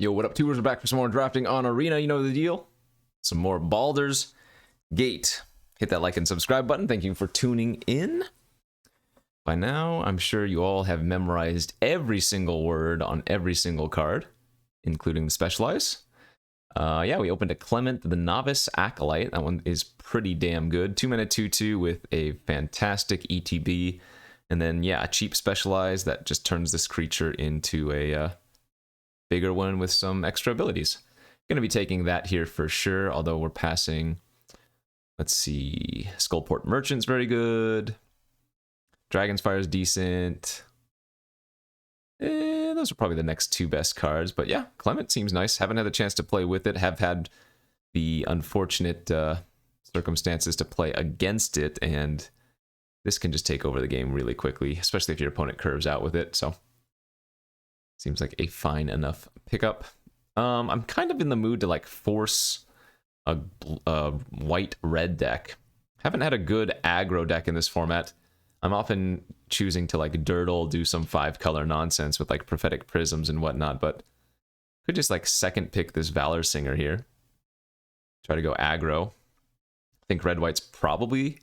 Yo, what up, tubers? We're back for some more drafting on Arena. You know the deal. Some more Baldur's Gate. Hit that like and subscribe button. Thank you for tuning in. By now, I'm sure you all have memorized every single word on every single card, including the Specialize. Yeah, we opened a Clement the Novice Acolyte. That one is pretty damn good. 2-mana 2/2 with a fantastic ETB. And then, yeah, a cheap Specialize that just turns this creature into a bigger one with some extra abilities. Going to be taking that here for sure, although we're passing, let's see, Skullport Merchant's very good. Dragon's Fire is decent. Those are probably the next two best cards, but yeah, Clement seems nice. Haven't had the chance to play with it. Have had the unfortunate circumstances to play against it, and this can just take over the game really quickly, especially if your opponent curves out with it, so seems like a fine enough pickup. I'm kind of in the mood to like force a white-red deck. Haven't had a good aggro deck in this format. I'm often choosing to like dirtle, do some 5-color nonsense with like Prophetic Prisms and whatnot, but could just like second pick this Valor Singer here. Try to go aggro. I think red-white's probably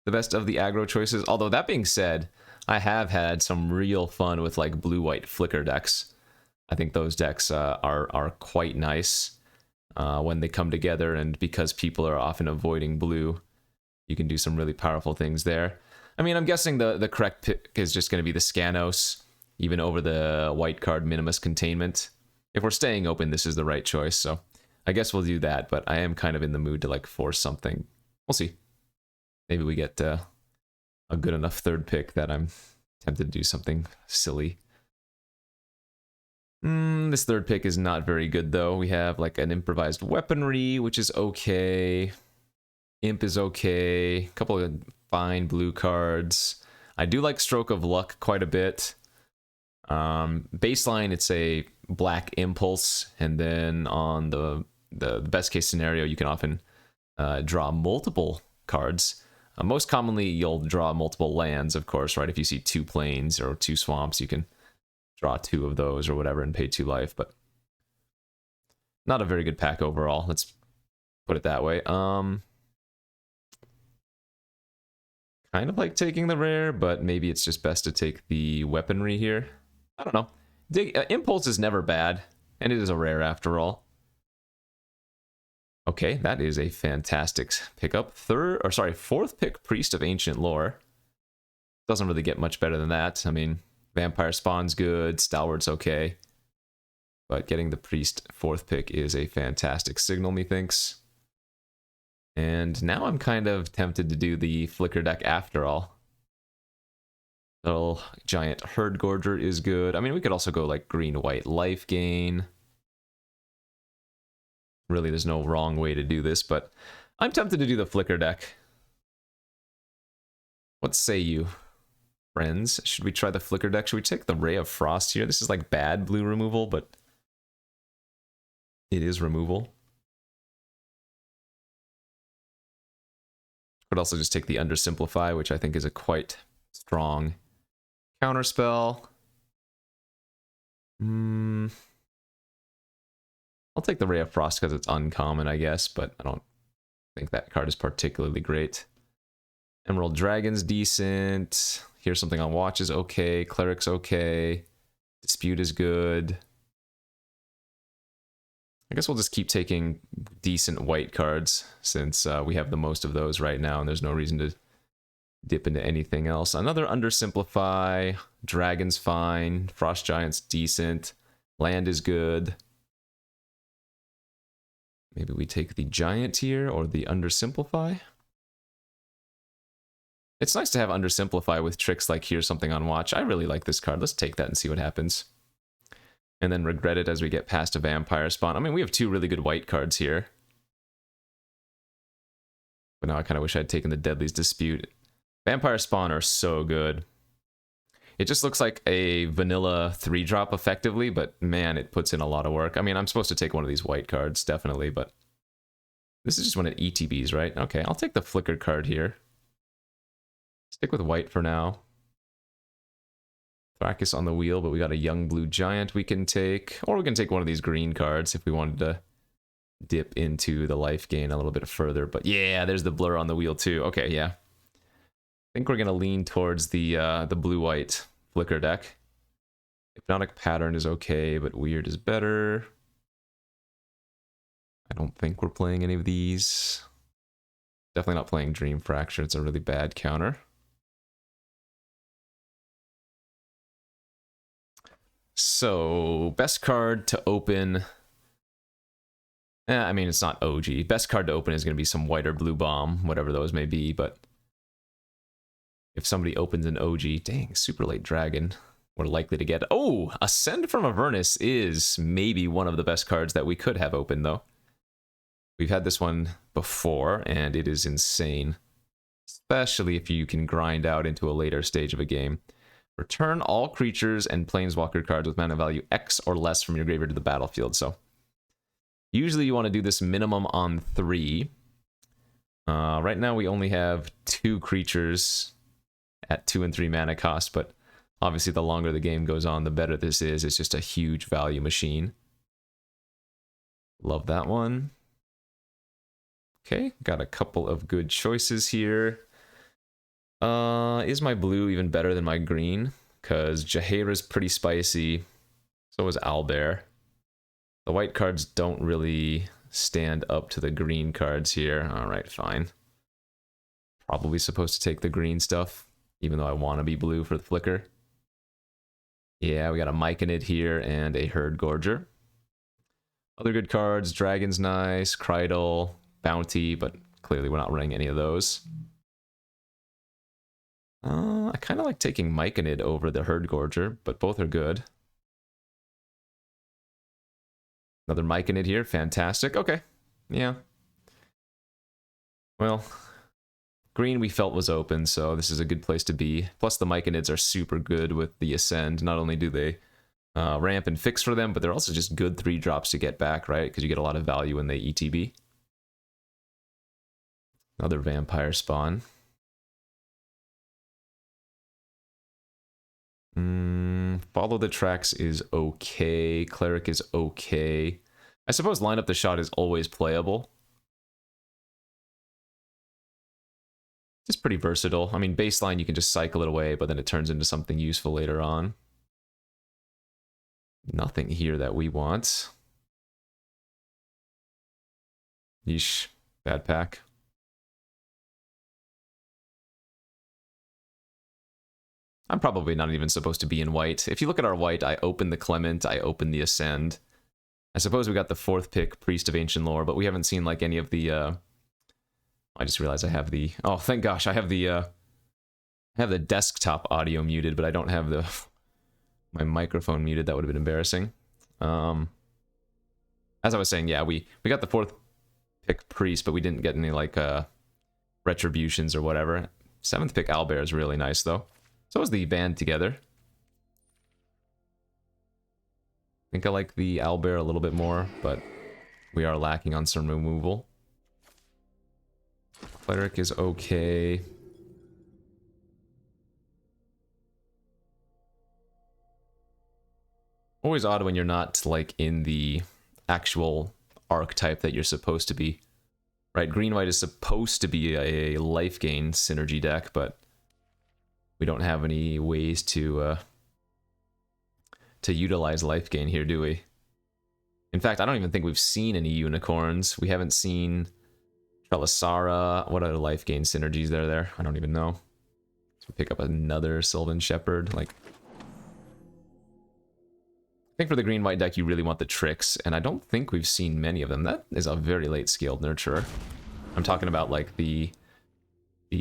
the best of the aggro choices, although that being said, I have had some real fun with like blue-white flicker decks. I think those decks are quite nice when they come together, and because people are often avoiding blue, you can do some really powerful things there. I mean, I'm guessing the correct pick is just going to be the Scanos, even over the white card Minimus Containment. If we're staying open, this is the right choice, so I guess we'll do that, but I am kind of in the mood to like force something. We'll see. Maybe we get a good enough third pick that I'm tempted to do something silly. This third pick is not very good, though. We have like an improvised weaponry, which is okay. Imp is okay. A couple of fine blue cards. I do like Stroke of Luck quite a bit. Baseline, it's a black Impulse, and then on the best case scenario, you can often draw multiple cards. Most commonly, you'll draw multiple lands, of course, right? If you see 2 plains or 2 swamps, you can draw 2 of those or whatever and pay 2 life, but not a very good pack overall. Let's put it that way. Kind of like taking the rare, but maybe it's just best to take the weaponry here. I don't know. Impulse is never bad, and it is a rare after all. Okay, that is a fantastic pickup. Fourth pick, Priest of Ancient Lore. Doesn't really get much better than that. I mean, Vampire Spawn's good, Stalwart's okay. But getting the Priest 4th pick is a fantastic signal, methinks. And now I'm kind of tempted to do the Flicker deck after all. Little Giant Herd Gorger is good. I mean, we could also go like green-white Life Gain. Really, there's no wrong way to do this, but I'm tempted to do the Flicker deck. What say you, friends? Should we try the Flicker deck? Should we take the Ray of Frost here? This is like bad blue removal, but it is removal. Could also just take the Undersimplify, which I think is a quite strong counterspell. I'll take the Ray of Frost because it's uncommon, I guess, but I don't think that card is particularly great. Emerald Dragon's decent. Here's something on Watch is okay. Cleric's okay. Dispute is good. I guess we'll just keep taking decent white cards since we have the most of those right now, and there's no reason to dip into anything else. Another Undersimplify. Dragon's fine. Frost Giant's decent. Land is good. Maybe we take the Giant here or the Undersimplify. It's nice to have Undersimplify with tricks like Here's Something on Watch. I really like this card. Let's take that and see what happens. And then regret it as we get past a Vampire Spawn. I mean, we have 2 really good white cards here. But now I kind of wish I had taken the Deadly's Dispute. Vampire Spawn are so good. It just looks like a vanilla 3-drop effectively, but man, it puts in a lot of work. I mean, I'm supposed to take one of these white cards, definitely, but this is just one of ETBs, right? Okay, I'll take the Flicker card here. Stick with white for now. Brackus on the wheel, but we got a young blue giant we can take. Or we can take one of these green cards if we wanted to dip into the life gain a little bit further. But yeah, there's the blur on the wheel too. Okay, yeah. I think we're going to lean towards the blue-white flicker deck. Hypnotic Pattern is okay, but Weird is better. I don't think we're playing any of these. Definitely not playing Dream Fracture. It's a really bad counter. So, best card to open... I mean, it's not OG. Best card to open is going to be some white or blue bomb, whatever those may be, but... if somebody opens an OG... Dang, super late dragon. We're likely to get... Oh! Ascend from Avernus is maybe one of the best cards that we could have opened, though. We've had this one before, and it is insane. Especially if you can grind out into a later stage of a game. Return all creatures and planeswalker cards with mana value X or less from your graveyard to the battlefield. So, usually you want to do this minimum on 3. Right now we only have 2 creatures at 2 and 3 mana cost, but obviously the longer the game goes on, the better this is. It's just a huge value machine. Love that one. Okay, got a couple of good choices here. Is my blue even better than my green? Because Jaheira's pretty spicy. So is Owlbear. The white cards don't really stand up to the green cards here. Alright, fine. Probably supposed to take the green stuff, even though I want to be blue for the flicker. Yeah, we got a Myconid here and a Herd Gorger. Other good cards, Dragon's nice, Krydle, Bounty, but clearly we're not running any of those. I kind of like taking Myconid over the Herd Gorger, but both are good. Another Myconid here, fantastic. Okay, yeah. Well, green we felt was open, so this is a good place to be. Plus the Myconids are super good with the Ascend. Not only do they ramp and fix for them, but they're also just good 3-drops to get back, right? Because you get a lot of value when they ETB. Another Vampire Spawn. Follow the Tracks is okay. Cleric is okay. I suppose Line Up the Shot is always playable. It's pretty versatile. I mean, baseline you can just cycle it away, but then it turns into something useful later on. Nothing here that we want. Yeesh. Bad pack. I'm probably not even supposed to be in white. If you look at our white, I open the Clement, I open the Ascend. I suppose we got the 4th pick, Priest of Ancient Lore, but we haven't seen like any of the... I just realized I have the... Oh, thank gosh, I have the desktop audio muted, but I don't have the my microphone muted. That would have been embarrassing. As I was saying, yeah, we got the 4th pick Priest, but we didn't get any like retributions or whatever. 7th pick Owlbear is really nice though. So is the Band Together. I think I like the Owlbear a little bit more, but we are lacking on some removal. Cleric is okay. Always odd when you're not like in the actual archetype that you're supposed to be. Right, green-white is supposed to be a life gain synergy deck, but we don't have any ways to utilize life gain here, do we? In fact, I don't even think we've seen any unicorns. We haven't seen Trelasara. What other life gain synergies are there? I don't even know. So we pick up another Sylvan Shepherd. Like, I think for the green-white deck, you really want the tricks, and I don't think we've seen many of them. That is a very late scaled nurturer. I'm talking about like the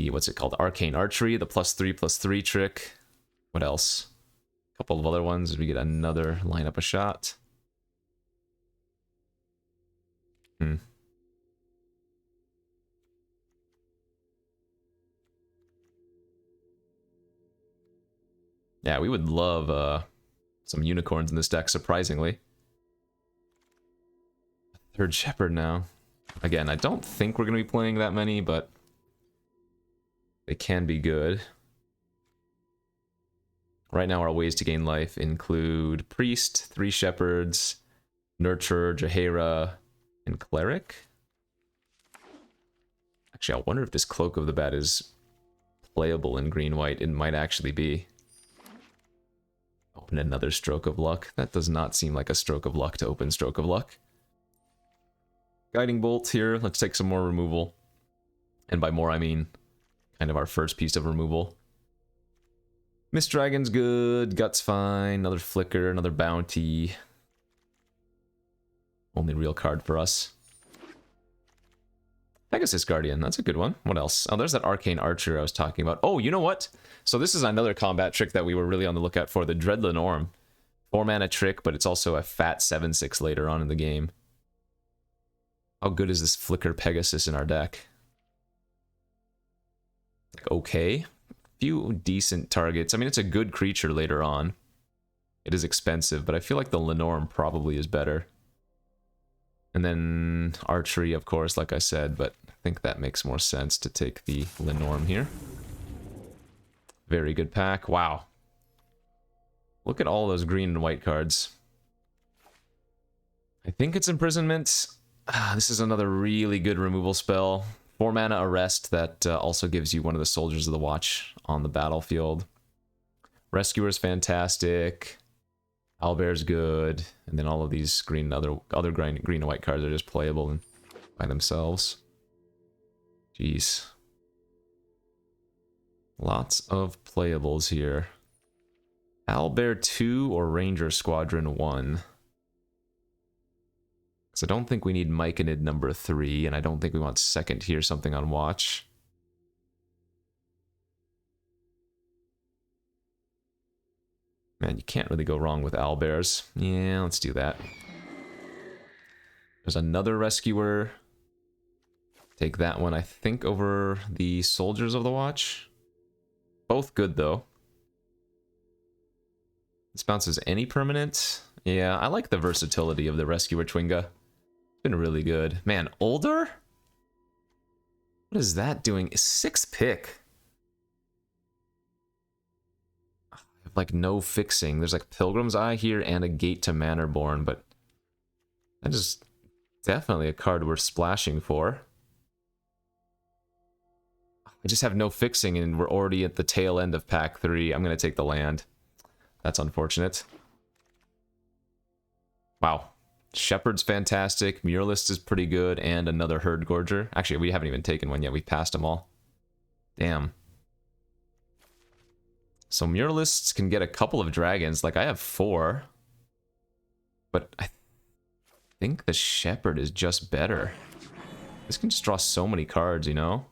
what's it called? Arcane Archery, the +3/+3 trick. What else? A couple of other ones. We get another Line Up a Shot. Yeah, we would love some unicorns in this deck, surprisingly. 3rd Shepherd now. Again, I don't think we're going to be playing that many, but they can be good. Right now our ways to gain life include Priest, 3 Shepherds, Nurturer, Jaheira, and Cleric. Actually, I wonder if this Cloak of the Bat is playable in green-white. It might actually be. Open another Stroke of Luck. That does not seem like a Stroke of Luck to open Stroke of Luck. Guiding Bolt here. Let's take some more removal. And by more, I mean kind of our first piece of removal. Mist Dragon's good. Gut's fine. Another Flicker, another Bounty. Only real card for us. Pegasus Guardian, that's a good one. What else? Oh, there's that Arcane Archer I was talking about. Oh, you know what? So this is another combat trick that we were really on the lookout for, the Dread Lenorm. 4-mana trick, but it's also a fat 7/6 later on in the game. How good is this Flicker Pegasus in our deck? Like, okay. Few decent targets. I mean, it's a good creature later on. It is expensive, but I feel like the Lenorm probably is better. And then archery, of course, like I said, but I think that makes more sense to take the Lenorm here. Very good pack. Wow. Look at all those green and white cards. I think it's Imprisonment. This is another really good removal spell. 4-mana Arrest that also gives you one of the Soldiers of the Watch on the battlefield. Rescuer's fantastic. Owlbear's good, and then all of these green green and white cards are just playable by themselves. Jeez. Lots of playables here. Owlbear 2 or Ranger Squadron 1. Because I don't think we need Myconid number 3, and I don't think we want second here, something on watch. Man, you can't really go wrong with owlbears. Yeah, let's do that. There's another Rescuer. Take that one, I think, over the Soldiers of the Watch. Both good, though. This bounces any permanent. Yeah, I like the versatility of the Rescuer Twinga. It's been really good. Man, Older? What is that doing? 6th pick. Like no fixing. There's like Pilgrim's Eye here and a Gate to Manorborn, but that is definitely a card we're splashing for. I just have no fixing and we're already at the tail end of pack 3. I'm going to take the land. That's unfortunate. Wow. Shepherd's fantastic. Muralist is pretty good, and another Herd Gorger. Actually, we haven't even taken one yet. We passed them all. Damn. So Muralists can get a couple of dragons. Like, I have 4. But I think the Shepherd is just better. This can just draw so many cards, you know?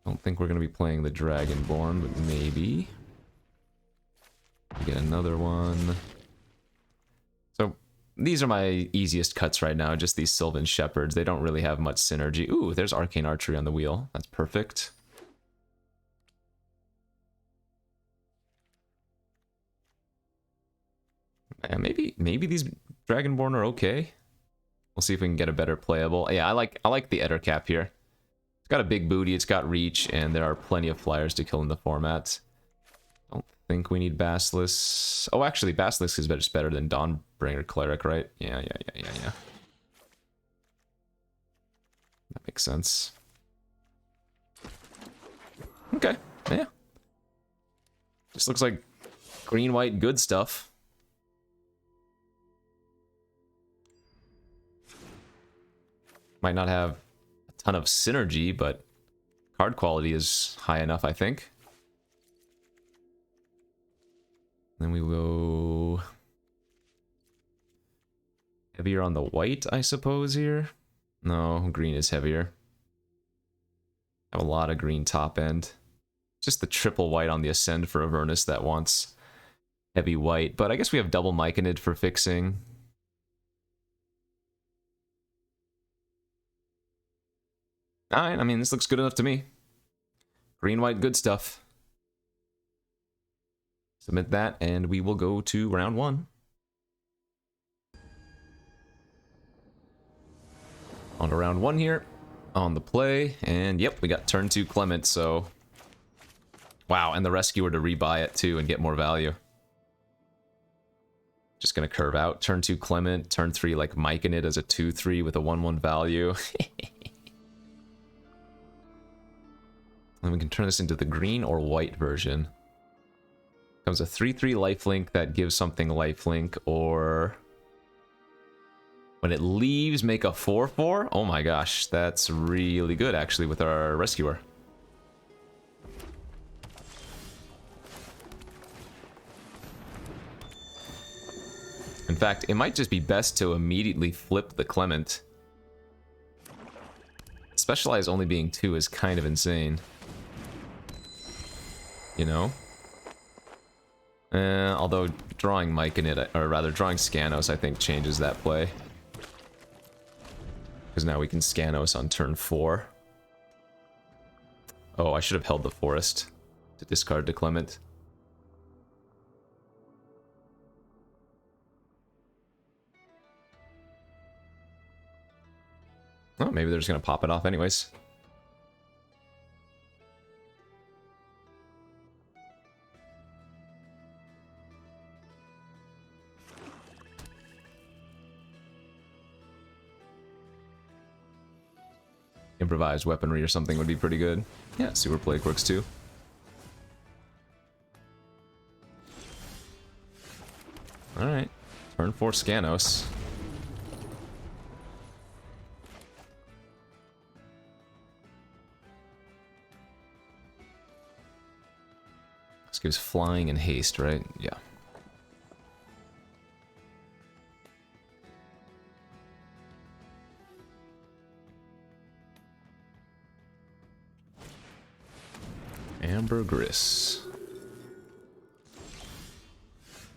Don't think we're going to be playing the Dragonborn, but maybe. We get another one. So these are my easiest cuts right now, just these Sylvan Shepherds. They don't really have much synergy. Ooh, there's Arcane Archery on the wheel. That's perfect. Maybe these Dragonborn are okay. We'll see if we can get a better playable. Yeah, I like the Ettercap here. It's got a big booty, it's got reach, and there are plenty of flyers to kill in the format. Don't think we need Basilisk. Oh, actually, Basilisk is just better than Dawnbringer Cleric, right? Yeah. That makes sense. Okay, yeah. Just looks like green-white good stuff. Might not have a ton of synergy, but card quality is high enough, I think. Then we go heavier on the white, I suppose, here. No, green is heavier. I have a lot of green top end. Just the triple white on the Ascend for Avernus that wants heavy white. But I guess we have double Myconid for fixing. Alright, I mean, this looks good enough to me. Green, white, good stuff. Submit that, and we will go to round 1. On to round 1 here. On the play, and yep, we got turn 2 Clement, so Wow, and the Rescuer to rebuy it too and get more value. Just gonna curve out. Turn 2 Clement, turn 3 like Miking it as a 2/3 with a 1/1 value. And we can turn this into the green or white version. Comes a 3/3 lifelink that gives something lifelink, or when it leaves, make a 4/4. Oh my gosh, that's really good actually with our Rescuer. In fact, it might just be best to immediately flip the Clement. Specialize only being 2 is kind of insane. You know? Although drawing Mike in it, or rather drawing Scanos, I think changes that play. Because now we can Scanos on turn 4. Oh, I should have held the Forest to discard to Clement. Oh, maybe they're just gonna pop it off anyways. Improvised weaponry or something would be pretty good. Yeah, super play quirks too. Alright. Turn 4 Scanos. This gives flying and haste, right? Yeah. Ambergris.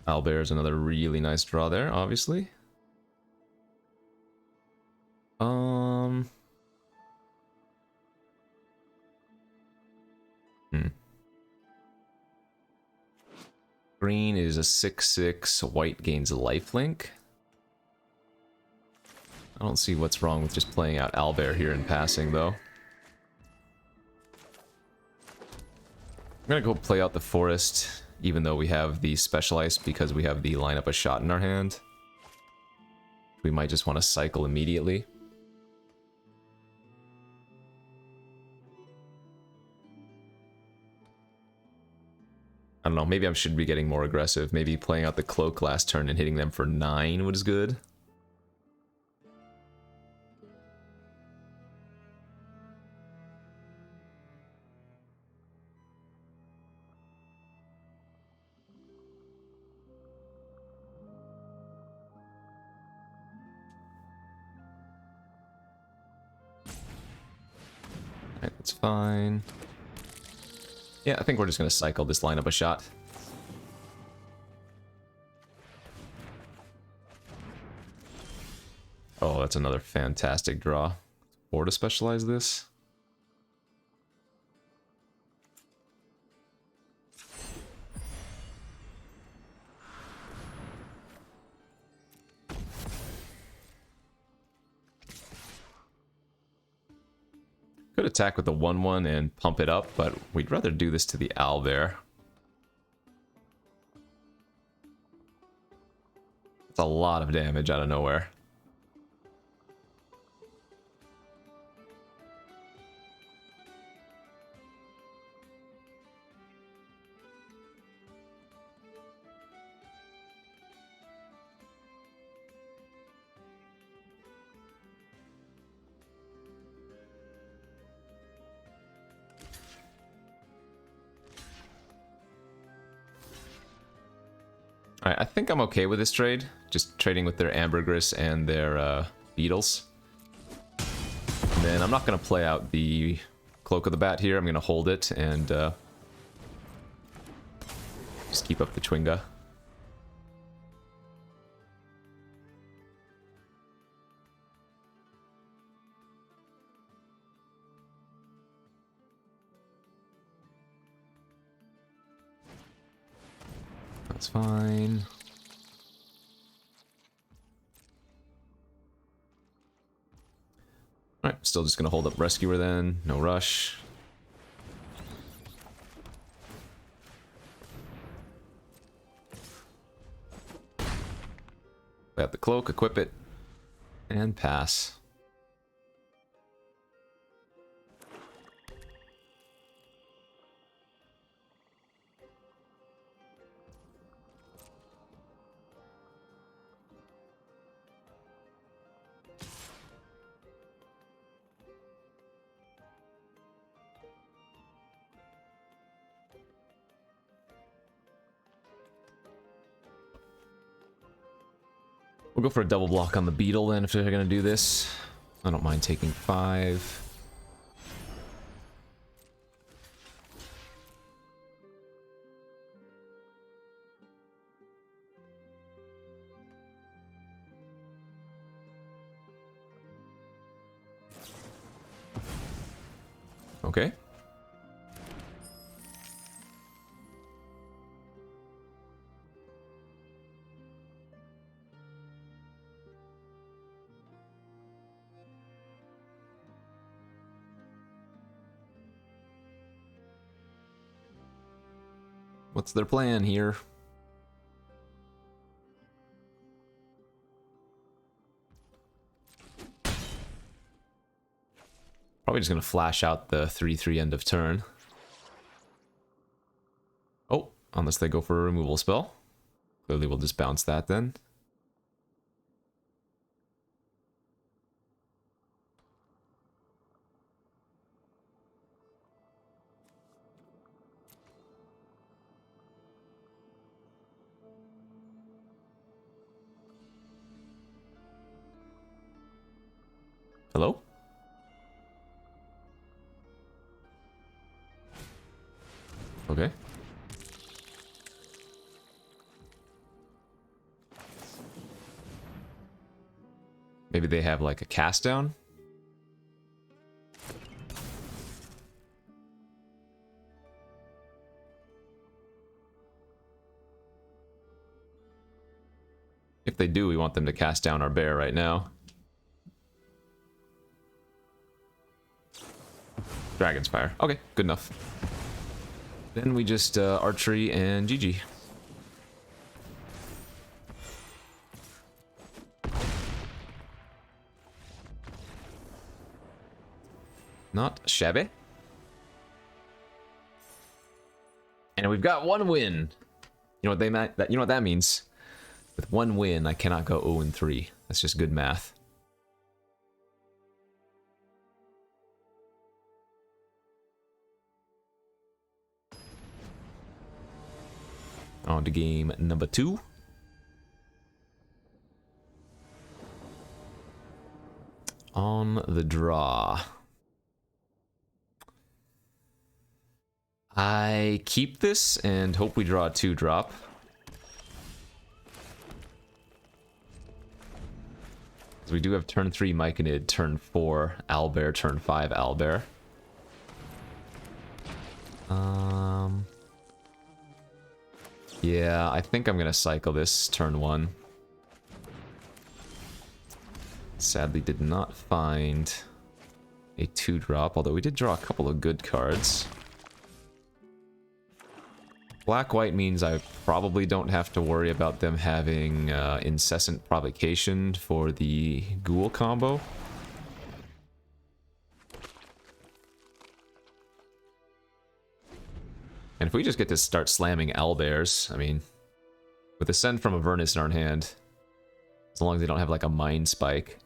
Owlbear's another really nice draw there, obviously. Green is a 6/6, white gains lifelink. I don't see what's wrong with just playing out Owlbear here in passing, though. I'm gonna go play out the Forest, even though we have the Specialized, because we have the lineup a shot in our hand. We might just want to cycle immediately. I don't know, maybe I should be getting more aggressive. Maybe playing out the Cloak last turn and hitting them for 9 was good. Alright, that's fine. Yeah, I think we're just going to cycle this lineup a shot. Oh, that's another fantastic draw. Or to specialize this. Could attack with the 1/1 and pump it up, but we'd rather do this to the Owlbear. It's a lot of damage out of nowhere. Alright, I think I'm okay with this trade. Just trading with their Ambergris and their Beetles. And then I'm not going to play out the Cloak of the Bat here. I'm going to hold it and just keep up the Twinga. That's fine. Alright, still just gonna hold up Rescuer then. No rush. cloak, equip it, and pass. We'll go for a double block on the beetle then if they're gonna do this. I don't mind taking 5. Okay. What's their plan here? Probably just gonna flash out the 3/3 end of turn. Oh, unless they go for a removal spell. Clearly we'll just bounce that then. Hello? Okay. Maybe they have like a cast down? If they do, we want them to cast down our bear right now. Dragon's Fire. Okay, good enough. Then we just archery and GG. Not shabby. And we've got 1 win. You know what you know what that means? With 1 win, I cannot go 0-3. That's just good math. On to game number 2. On the draw. I keep this and hope we draw a 2-drop. We do have turn 3 Myconid, turn 4 Owlbear, turn 5 Owlbear. Yeah, I think I'm gonna cycle this turn 1. Sadly did not find a 2-drop, although we did draw a couple of good cards. Black-white means I probably don't have to worry about them having incessant provocation for the ghoul combo. And if we just get to start slamming owlbears, I mean, with Ascend from Avernus in our hand, as long as they don't have like a Mind Spike,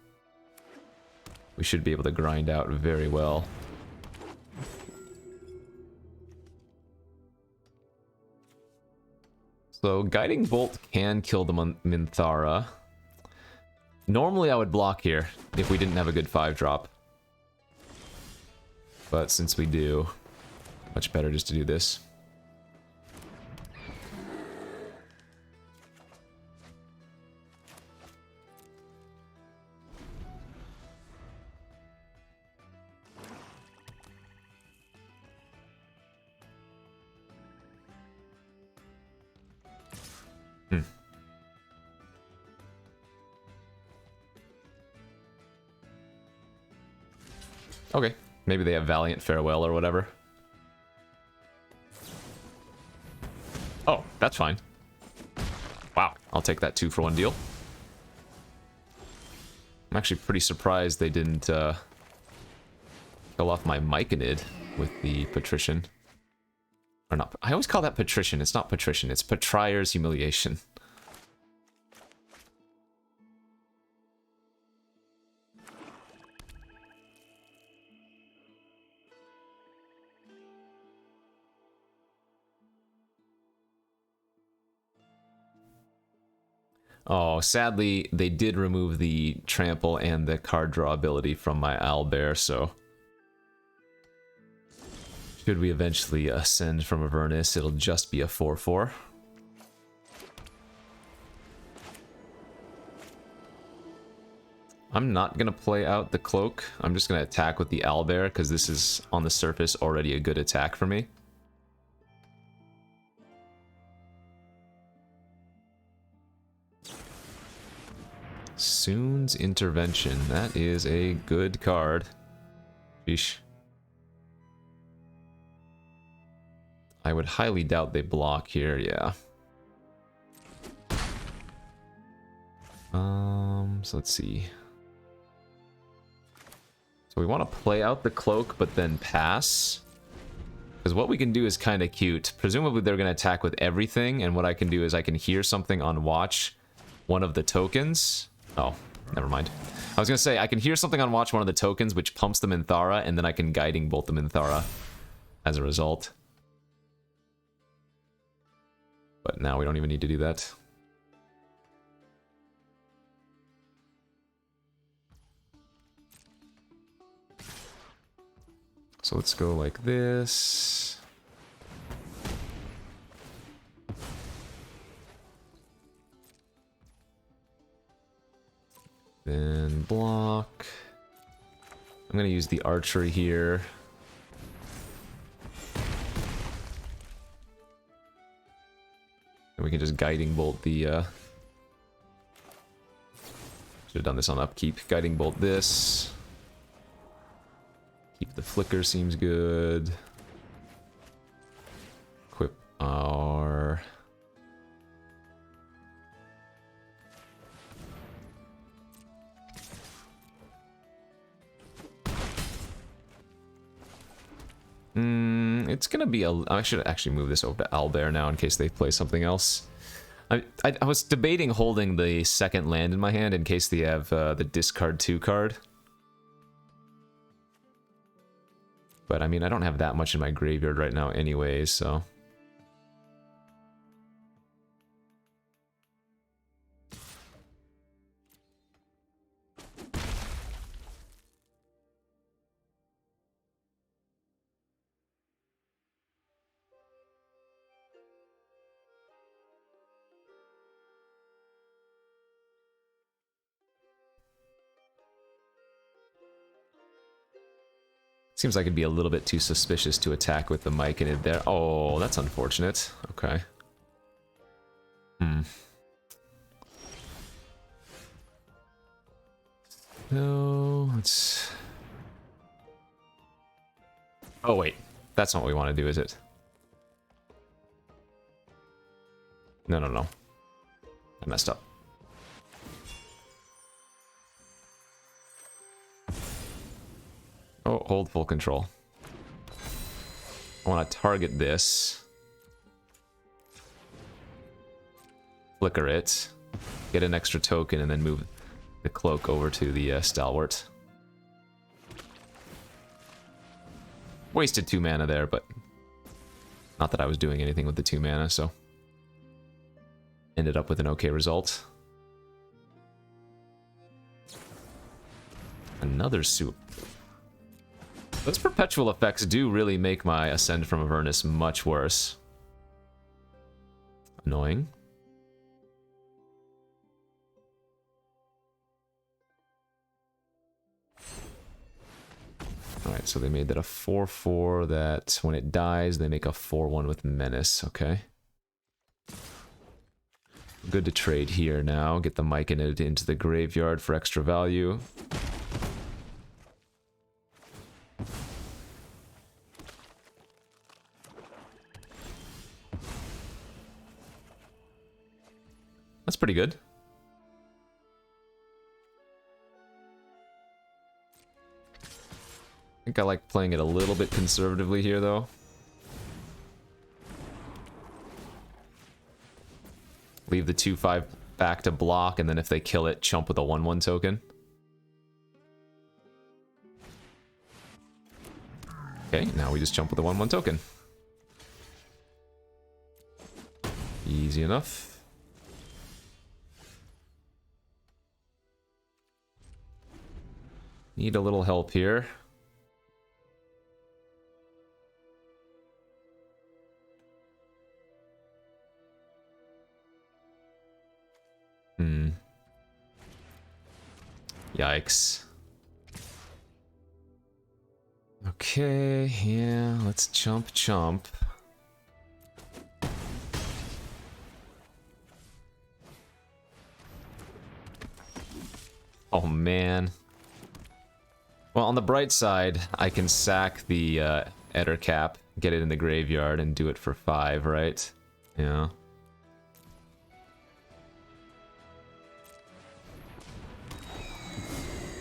we should be able to grind out very well. So Guiding Bolt can kill the Minthara. Normally I would block here if we didn't have a good 5-drop. But since we do, much better just to do this. Okay, maybe they have Valiant Farewell or whatever. Oh, that's fine. Wow, I'll take that 2-for-1 deal. I'm actually pretty surprised they didn't kill off my Myconid with the Patrician. Or not. I always call that Patrician. It's not Patrician. It's Patrier's Humiliation. Oh, sadly, they did remove the trample and the card draw ability from my owlbear, so should we eventually ascend from Avernus, it'll just be a 4/4. I'm not gonna play out the cloak. I'm just gonna attack with the owlbear because this is on the surface already a good attack for me. Soon's Intervention. That is a good card. Sheesh. I would highly doubt they block here, yeah. So let's see. So we want to play out the cloak, but then pass. Because what we can do is kind of cute. Presumably they're going to attack with everything, and what I can do is I can hear something on watch, one of the tokens. Oh, never mind. I was going to say, I can hear something on watch one of the tokens, which pumps the Minthara, and then I can Guiding Bolt the Minthara as a result. But now we don't even need to do that. So let's go like this. Then block. I'm going to use the archery here. And we can just Guiding Bolt the... Should have done this on upkeep. Guiding Bolt this. Keep the Flicker seems good. Equip our... It's gonna be a... I should actually move this over to owlbear now in case they play something else. I was debating holding the second land in my hand in case they have the discard 2 card. But I mean, I don't have that much in my graveyard right now anyways, so... Seems like it'd be a little bit too suspicious to attack with the Myconid there. Oh, that's unfortunate. Okay. So, let's... Oh, wait. That's not what we want to do, is it? No, no, no. I messed up. Oh, hold full control. I want to target this. Flicker it. Get an extra token and then move the cloak over to the Stalwart. Wasted 2 mana there, but not that I was doing anything with the 2 mana, so ended up with an okay result. Another soup. Those perpetual effects do really make my Ascend from Avernus much worse. Annoying. Alright, so they made that a 4/4 that when it dies, they make a 4/1 with Menace. Okay. Good to trade here now. Get the Myconid into the graveyard for extra value. That's pretty good. think I like playing it a little bit conservatively here, though. Leave the 2/5 back to block, and then if they kill it, chump with a 1/1 token. Okay, now we just jump with a 1/1 token. Easy enough. Need a little help here. Yikes. Okay, yeah, let's chump. Oh man. Well, on the bright side, I can sack the Eder Cap, get it in the graveyard, and do it for 5, right? Yeah.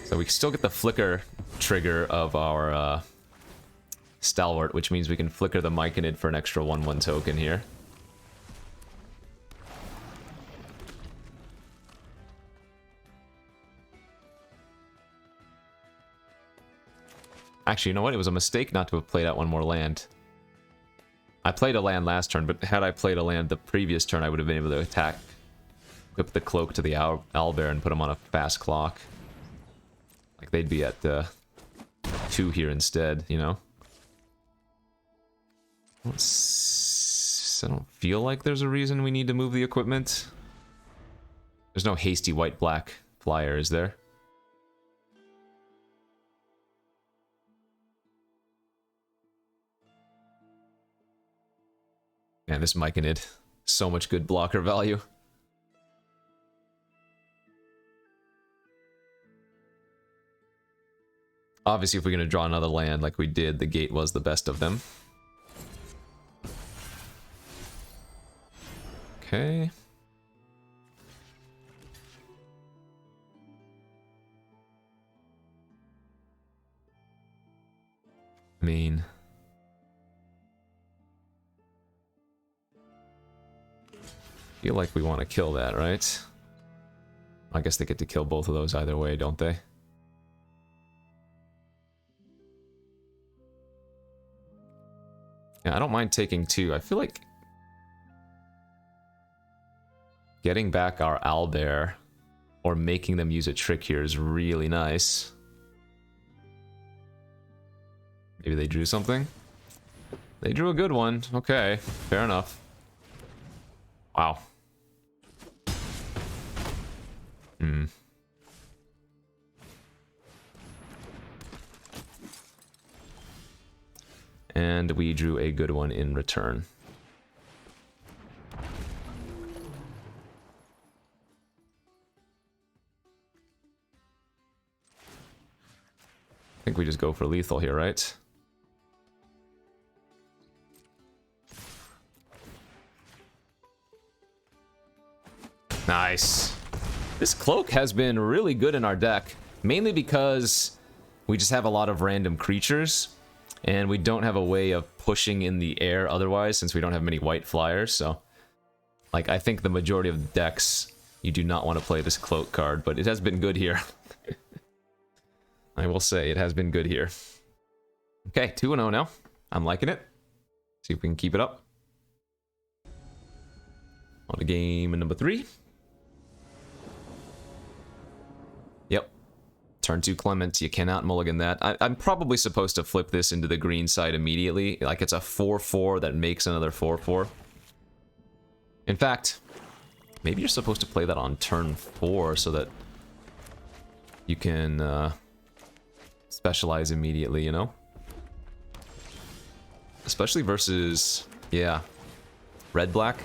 So we still get the flicker trigger of our Stalwart, which means we can flicker the Myconid for an extra 1/1 token here. Actually, you know what? It was a mistake not to have played out one more land. I played a land last turn, but had I played a land the previous turn, I would have been able to attack, equip the cloak to the owlbear, and put him on a fast clock. Like, they'd be at 2 here instead, you know? I don't feel like there's a reason we need to move the equipment. There's no hasty white-black flyer, is there? Man, this Myconid, so much good blocker value. Obviously, if we're going to draw another land like we did, the gate was the best of them. Okay. I mean... feel like we want to kill that, right? I guess they get to kill both of those either way, don't they? Yeah, I don't mind taking 2. I feel like getting back our owlbear or making them use a trick here is really nice. Maybe they drew something? They drew a good one. Okay, fair enough. Wow. And we drew a good one in return. I think we just go for lethal here, right? Nice. This cloak has been really good in our deck, mainly because we just have a lot of random creatures, and we don't have a way of pushing in the air otherwise, since we don't have many white flyers, so... like, I think the majority of the decks, you do not want to play this cloak card, but it has been good here. I will say, it has been good here. Okay, 2-0 now. I'm liking it. See if we can keep it up. On to game number 3. Yep. Turn 2 Clement, you cannot mulligan that. I'm probably supposed to flip this into the green side immediately. Like, it's a 4-4 that makes another 4-4. In fact, maybe you're supposed to play that on turn 4 so that you can specialize immediately, you know? Especially versus, yeah, red-black.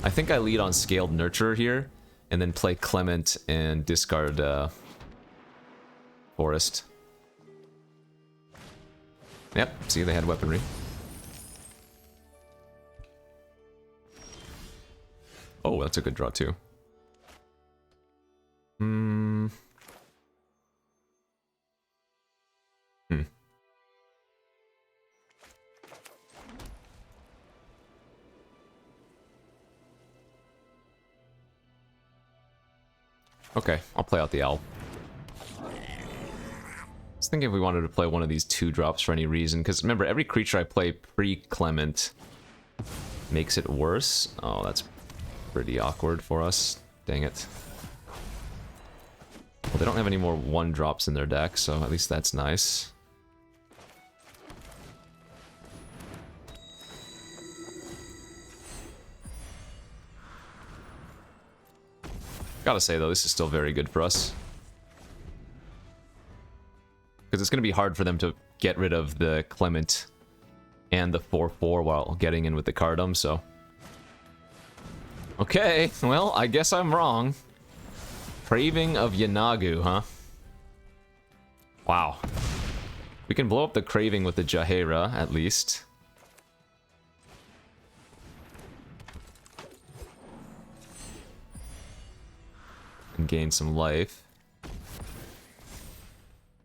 I think I lead on Scaled Nurturer here, and then play Clement and discard Forest. Yep, see, they had weaponry. Oh, that's a good draw, too. Okay, I'll play out the owl. I was thinking if we wanted to play one of these 2-drops for any reason, because remember, every creature I play pre-Clement makes it worse. Oh, that's pretty awkward for us. Dang it. Well, they don't have any more 1-drops in their deck, so at least that's nice. Gotta say, though, this is still very good for us. Because it's going to be hard for them to get rid of the Clement and the 4/4 while getting in with the Cardum, so... Okay, well, I guess I'm wrong. Craving of Yanagu, huh? Wow. We can blow up the Craving with the Jaheira, at least. And gain some life.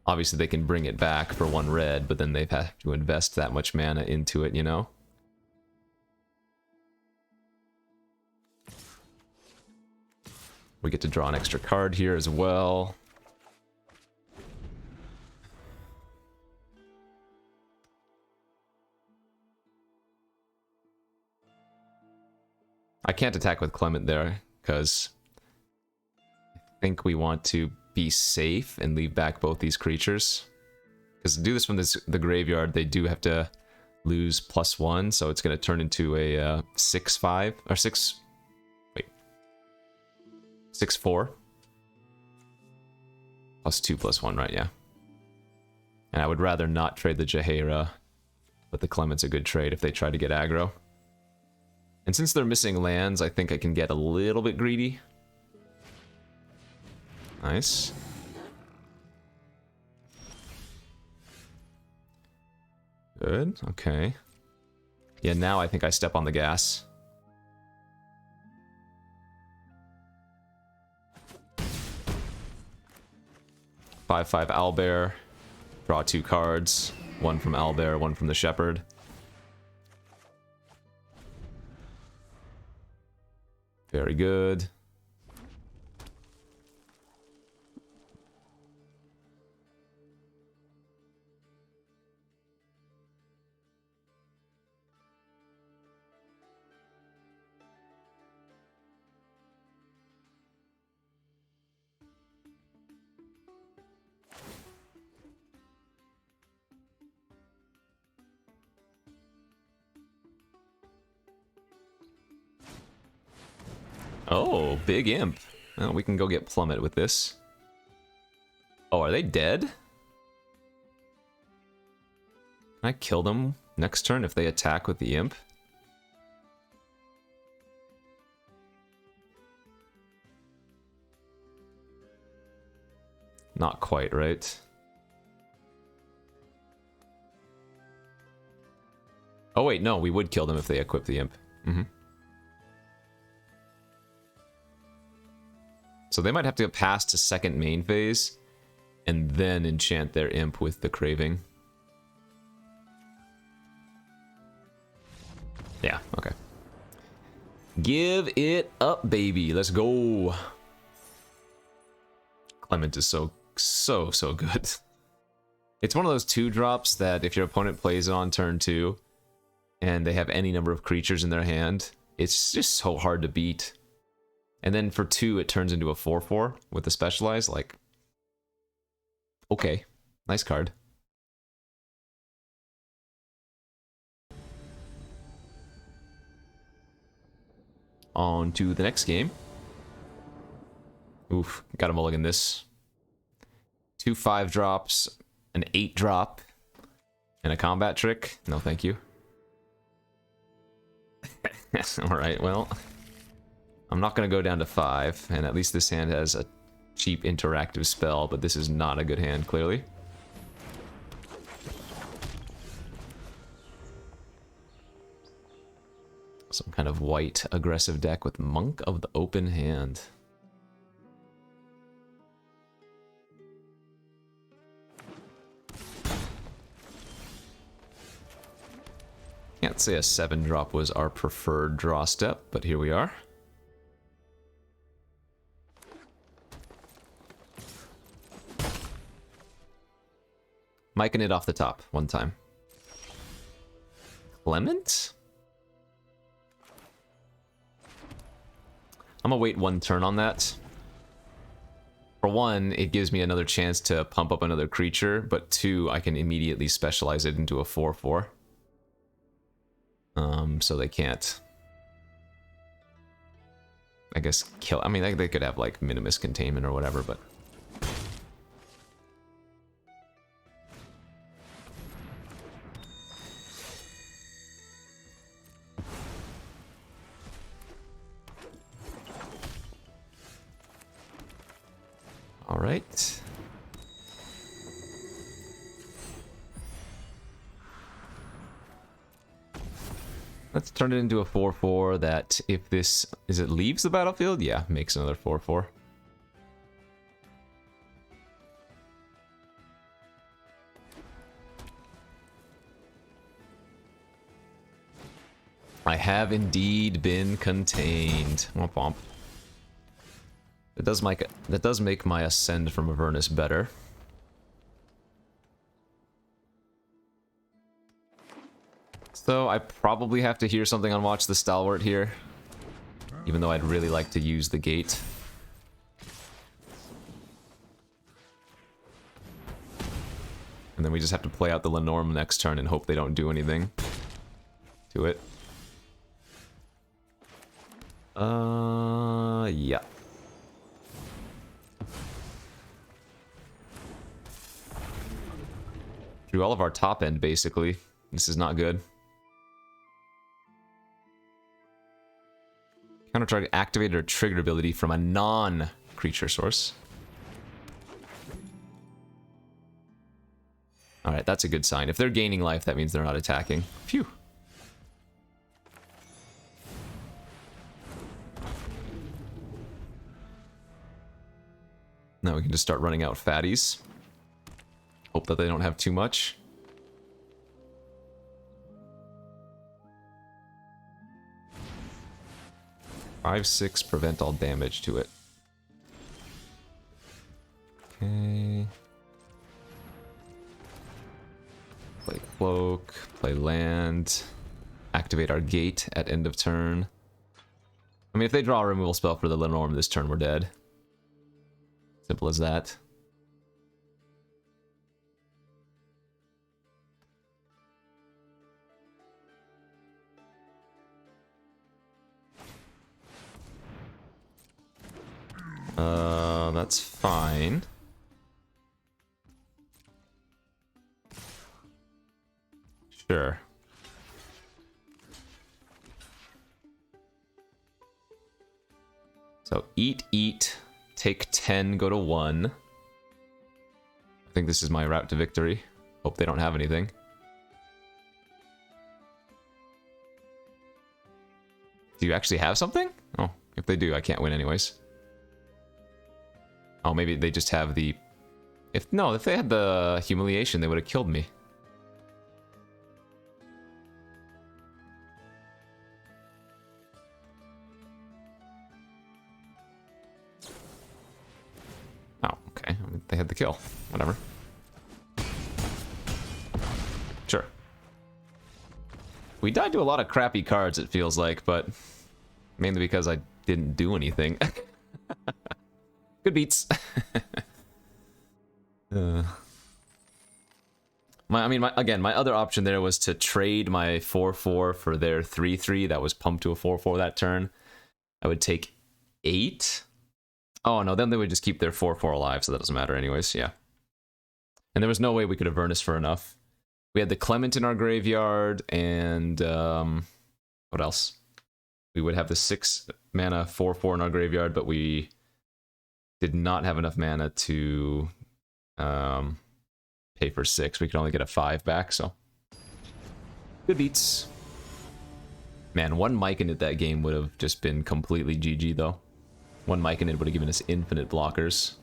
Obviously, they can bring it back for 1 red, but then they've had to invest that much mana into it, you know? We get to draw an extra card here as well. I can't attack with Clement there, because I think we want to be safe and leave back both these creatures. Because to do this from the graveyard, they do have to lose +1, so it's going to turn into a 6/5, or 6... Wait. 6/4. +2 +1, right, yeah. And I would rather not trade the Jaheira, but the Clement's a good trade if they try to get aggro. And since they're missing lands, I think I can get a little bit greedy. Nice. Good, okay. Yeah, now I think I step on the gas. Five Owlbear. Draw 2 cards. 1 from Owlbear, 1 from the Shepherd. Very good. Oh, big imp. Well, we can go get Plummet with this. Oh, are they dead? Can I kill them next turn if they attack with the imp? Not quite, right? Oh wait, no, we would kill them if they equip the imp. So they might have to pass to second main phase, and then enchant their imp with the Craving. Yeah, okay. Give it up, baby. Let's go. Clement is so good. It's one of those 2-drops that if your opponent plays on turn 2, and they have any number of creatures in their hand, it's just so hard to beat. And then for 2, it turns into a 4/4 with the Specialize, like... Okay, nice card. On to the next game. Oof, gotta mulligan this. 2 5-drops, an 8-drop, and a combat trick. No, thank you. Alright, well... I'm not going to go down to 5, and at least this hand has a cheap interactive spell, but this is not a good hand, clearly. Some kind of white aggressive deck with Monk of the Open Hand. Can't say a 7-drop was our preferred draw step, but here we are. Miking it off the top one time. Clement? I'm gonna wait one turn on that. For one, it gives me another chance to pump up another creature, but two, I can immediately specialize it into a 4/4. So they can't, I guess, kill. I mean, they could have like Minimus Containment or whatever, but all right. Let's turn it into a 4/4 that if this... Is it leaves the battlefield? Yeah, makes another 4/4. I have indeed been contained. Womp womp. That does make my Ascend from Avernus better. So I probably have to hear something on Watch the Stalwart here, even though I'd really like to use the gate. And then we just have to play out the Lenormand next turn and hope they don't do anything to it. Yeah. Drew all of our top end, basically. This is not good. Counter-target activated or triggered ability from a non-creature source. Alright, that's a good sign. If they're gaining life, that means they're not attacking. Phew. Now we can just start running out fatties. Hope that they don't have too much. Five, 6, prevent all damage to it. Okay. Play Cloak, play land, activate our gate at end of turn. I mean, if they draw a removal spell for the Lenormand this turn, we're dead. Simple as that. That's fine. Sure. So eat, take 10, go to 1. I think this is my route to victory. Hope they don't have anything. Do you actually have something? Oh, if they do, I can't win anyways. Oh, maybe they just have the... If they had the humiliation, they would have killed me. Oh, okay. I mean, they had the kill. Whatever. Sure. We died to a lot of crappy cards, it feels like, but... Mainly because I didn't do anything. Good beats. My other option there was to trade my 4/4 for their 3/3 that was pumped to a 4/4 that turn. I would take 8. Oh no, then they would just keep their 4/4 alive, so that doesn't matter anyways, yeah. And there was no way we could Avernus for enough. We had the Clement in our graveyard, and what else? We would have the 6 mana 4/4 in our graveyard, but we did not have enough mana to pay for 6. We could only get a 5 back, so good beats. Man, one Myconid that game would have just been completely GG though. One Myconid would have given us infinite blockers.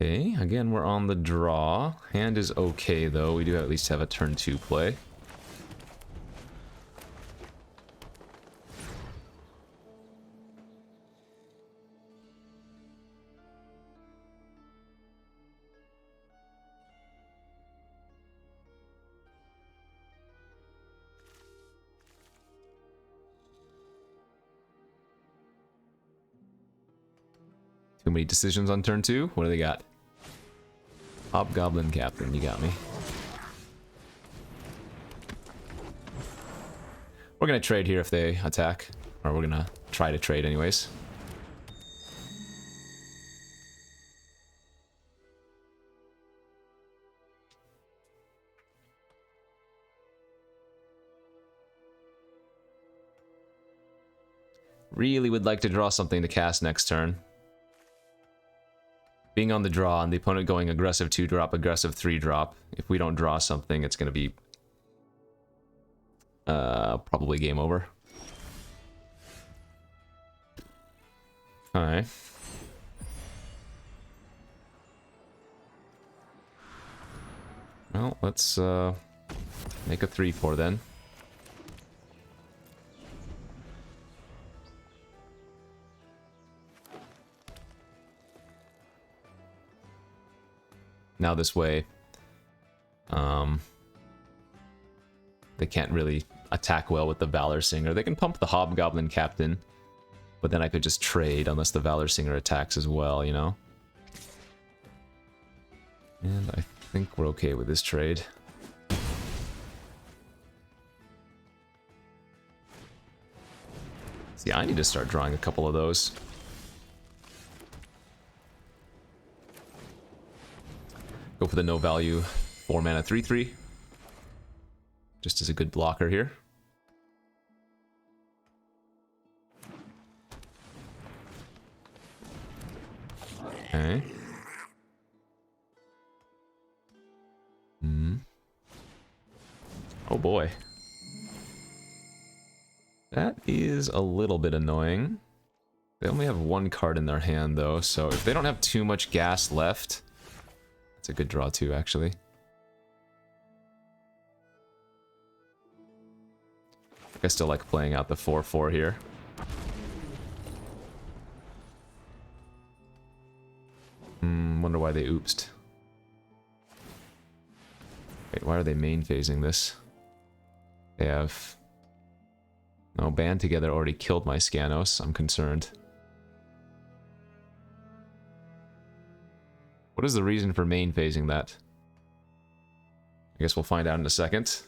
Okay, again we're on the draw. Hand is okay though. We do at least have a turn 2 play. Too many decisions on turn 2. What do they got? Hobgoblin Captain, you got me. We're gonna trade here if they attack. Or we're gonna try to trade anyways. Really would like to draw something to cast next turn. Being on the draw and the opponent going aggressive 2-drop, aggressive 3-drop. If we don't draw something, it's gonna be probably game over. Alright. Well, let's make a 3-4 then. Now this way, they can't really attack well with the Valor Singer. They can pump the Hobgoblin Captain, but then I could just trade unless the Valor Singer attacks as well, you know? And I think we're okay with this trade. See, I need to start drawing a couple of those. Go for the no value 4 mana 3/3. Just as a good blocker here. Okay. Oh boy. That is a little bit annoying. They only have 1 card in their hand though, so if they don't have too much gas left, it's a good draw too, actually. I still like playing out the 4/4 here. Wonder why they oopsed. Wait, why are they main phasing this? They have... No, Band Together already killed my Scanos. I'm concerned. What is the reason for main phasing that? I guess we'll find out in a second.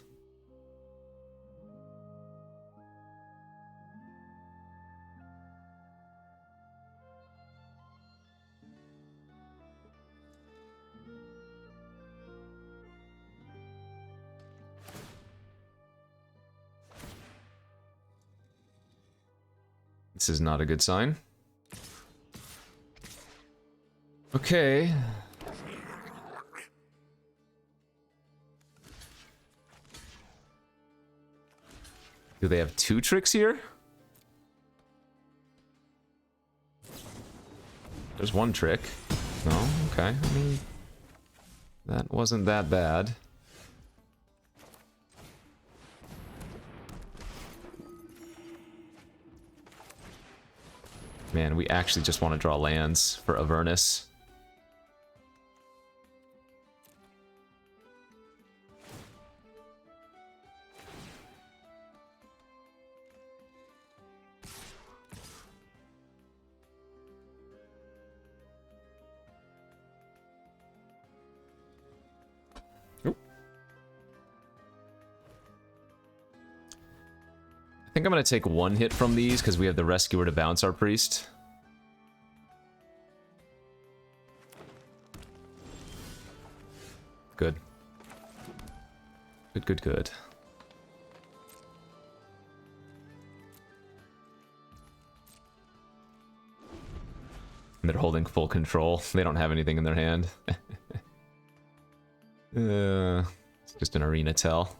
This is not a good sign. Okay. Do they have 2 tricks here? There's 1 trick. No? Okay. I mean, that wasn't that bad. Man, we actually just want to draw lands for Avernus. Oop. I think I'm going to take 1 hit from these because we have the Rescuer to bounce our Priest. Good. Good, good, good. And they're holding full control. They don't have anything in their hand. It's just an arena tell.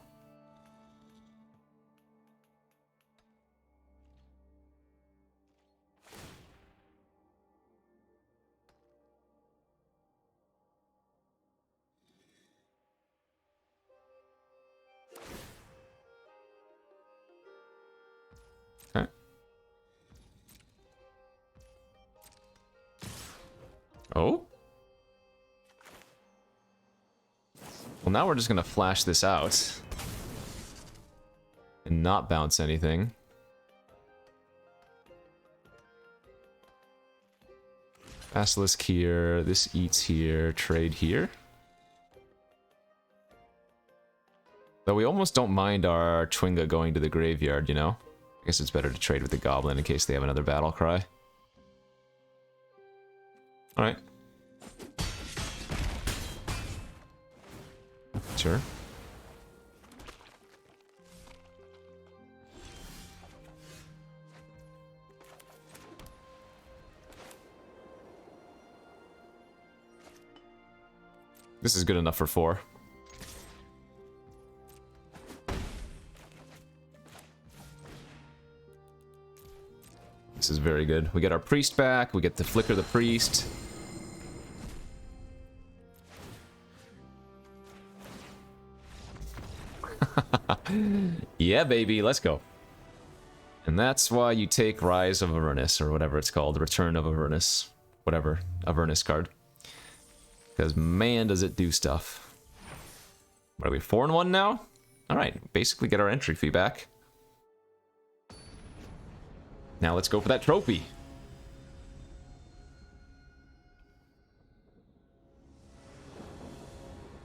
Oh? Well, now we're just gonna flash this out. And not bounce anything. Basilisk here, this eats here, trade here. Though we almost don't mind our Chwinga going to the graveyard, you know? I guess it's better to trade with the Goblin in case they have another battle cry. Alright. Sure. This is good enough for 4. This is very good. We get our priest back. We get to flicker the priest. Yeah, baby. Let's go. And that's why you take Rise of Avernus, or whatever it's called. Return of Avernus. Whatever. Avernus card. Because, man, does it do stuff. What are we, 4-1 now? Alright, basically get our entry fee back. Now let's go for that trophy.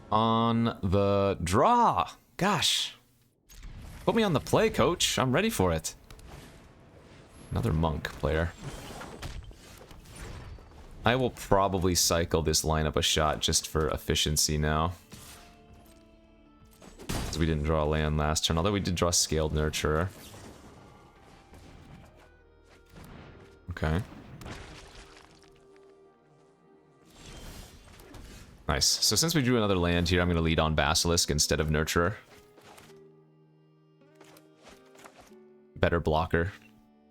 On the draw. Gosh. Put me on the play, coach. I'm ready for it. Another monk player. I will probably cycle this lineup a shot just for efficiency now. Because we didn't draw a land last turn, although we did draw Scaled Nurturer. Okay. Nice. So since we drew another land here, I'm going to lead on Basilisk instead of Nurturer. Better blocker.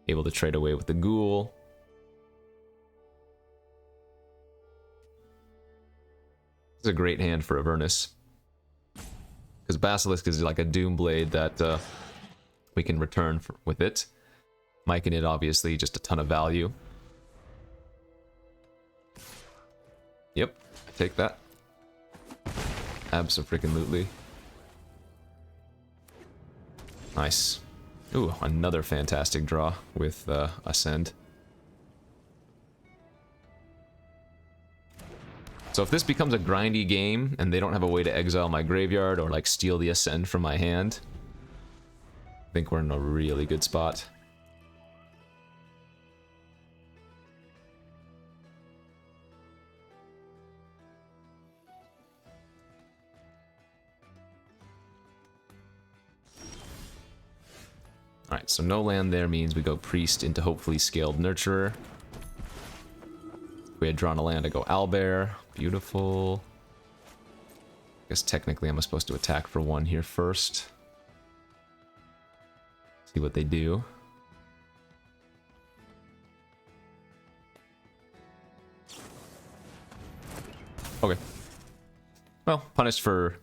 Able to trade away with the Ghoul. This is a great hand for Avernus. Because Basilisk is like a Doomblade that we can return with it. Making it obviously just a ton of value. Yep, take that. Abso-freaking-lutely. Nice. Ooh, another fantastic draw with Ascend. So if this becomes a grindy game and they don't have a way to exile my graveyard or like steal the Ascend from my hand, I think we're in a really good spot. Alright, so no land there means we go Priest into hopefully Scaled Nurturer. If we had drawn a land, I go Owlbear. Beautiful. I guess technically I'm supposed to attack for 1 here first. See what they do. Okay. Well, punished for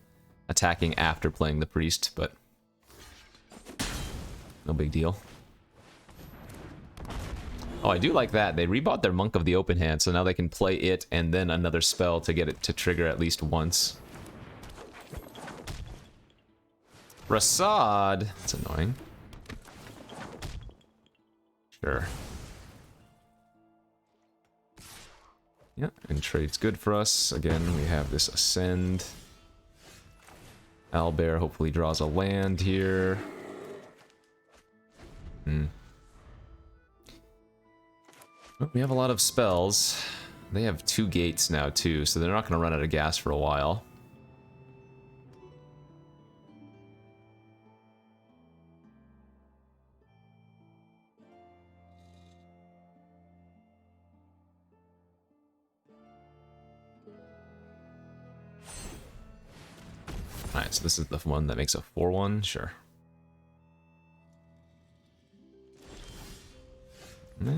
attacking after playing the Priest, but no big deal. Oh, I do like that. They rebought their Monk of the Open Hand, so now they can play it and then another spell to get it to trigger at least once. Rasad. That's annoying. Sure. Yeah, and trade's good for us. Again, we have this Ascend. Owlbear hopefully draws a land here. Well, we have a lot of spells. They have 2 gates now too, so they're not going to run out of gas for a while. Alright, so this is the one that makes a 4-1, sure.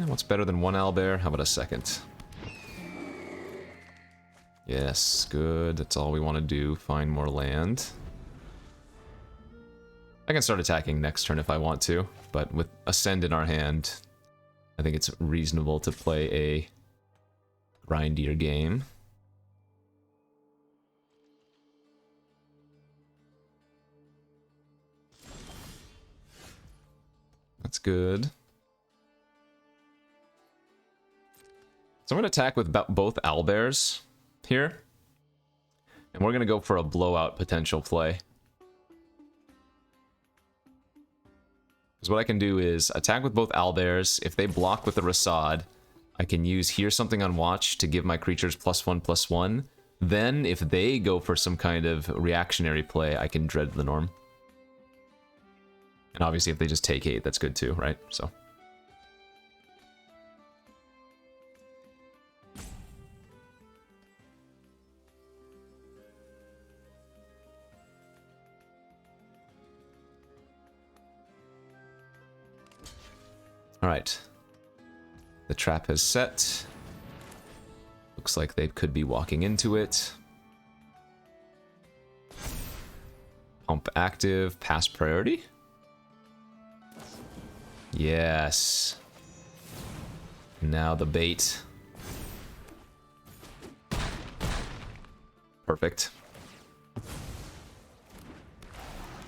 What's better than 1 Owlbear? How about a second? Yes, good. That's all we want to do. Find more land. I can start attacking next turn if I want to, but with Ascend in our hand, I think it's reasonable to play a grindier game. That's good. So I'm going to attack with both owlbears here. And we're going to go for a blowout potential play. Because what I can do is attack with both owlbears. If they block with the Rasad, I can use Hear Something on Watch to give my creatures +1/+1. Then, if they go for some kind of reactionary play, I can Dread the Norm. And obviously, if they just take 8, that's good too, right? So. Alright. The trap has set. Looks like they could be walking into it. Pump active, pass priority. Yes. Now the bait. Perfect.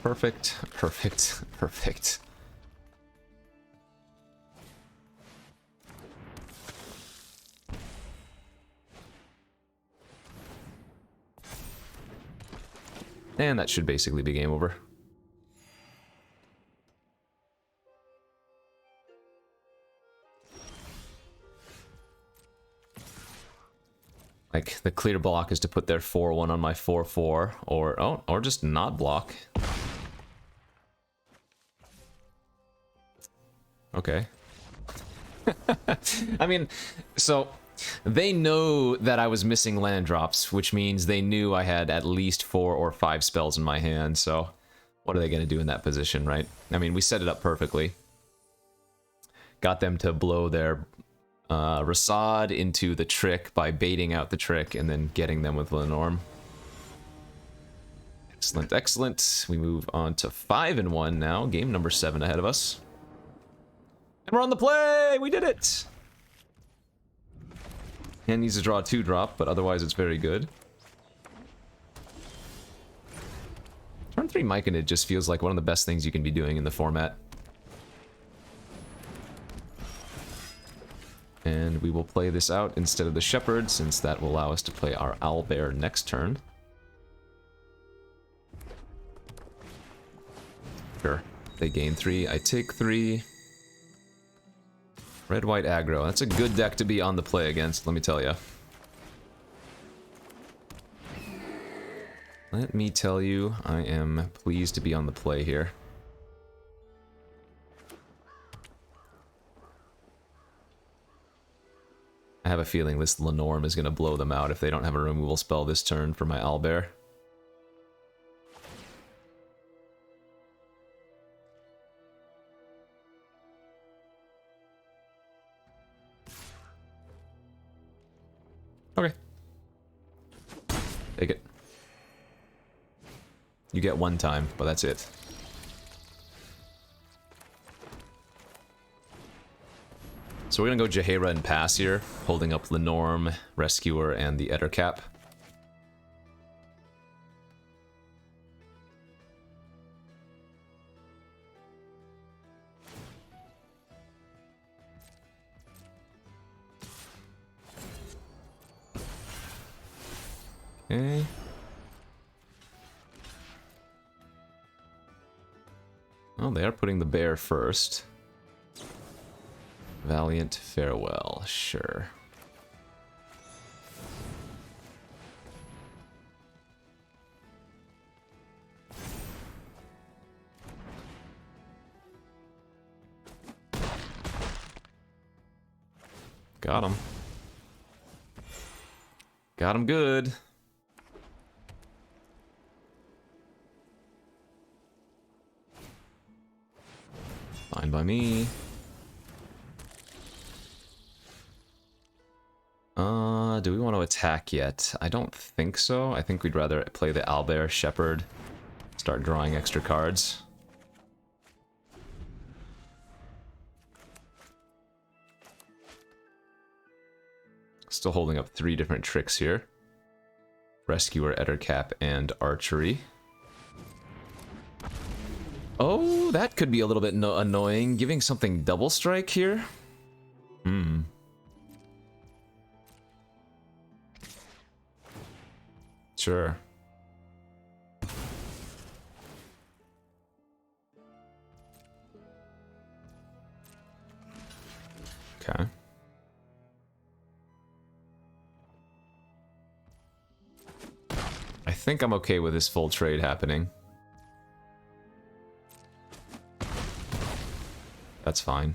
Perfect, perfect, perfect. And that should basically be game over. Like, the clear block is to put their 4/1 on my 4/4, or just not block. Okay. I mean, so they know that I was missing land drops, which means they knew I had at least 4 or 5 spells in my hand, so what are they going to do in that position, right? I mean, we set it up perfectly. Got them to blow their Rasad into the trick by baiting out the trick and then getting them with Lenorm. Excellent, excellent. We move on to 5-1 now. Game number 7 ahead of us. And we're on the play! We did it! Hand needs to draw a 2-drop, but otherwise it's very good. Turn 3 Myconid just feels like one of the best things you can be doing in the format. And we will play this out instead of the Shepherd, since that will allow us to play our Owlbear next turn. Sure. They gain 3, I take 3. Red-white aggro. That's a good deck to be on the play against, let me tell you. Let me tell you, I am pleased to be on the play here. I have a feeling this Lenorm is going to blow them out if they don't have a removal spell this turn for my Owlbear. Okay. Take it. You get 1 time, but that's it. So we're gonna go Jaheira and pass here, holding up Lenorm, Rescuer, and the Ettercap. Okay. Oh, they are putting the bear first. Valiant Farewell, sure. Got him. Got him good. Fine by me. Do we want to attack yet? I don't think so. I think we'd rather play the Owlbear Shepherd. Start drawing extra cards. Still holding up 3 different tricks here. Rescuer, Ettercap, and Archery. Oh, that could be a little bit annoying. Giving something double strike here? Hmm. Sure. Okay. I think I'm okay with this full trade happening. That's fine.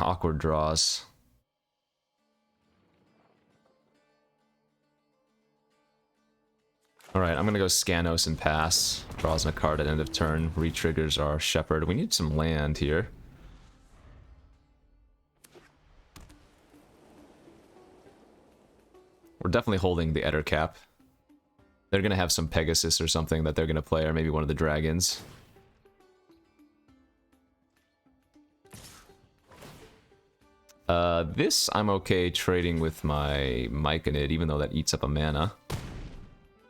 Awkward draws. Alright, I'm gonna go Scanos and pass. Draws in a card at end of turn. Re-triggers our Shepherd. We need some land here. We're definitely holding the Ettercap. They're gonna have some Pegasus or something that they're gonna play, or maybe one of the dragons. This I'm okay trading with my Myconid, even though that eats up a mana.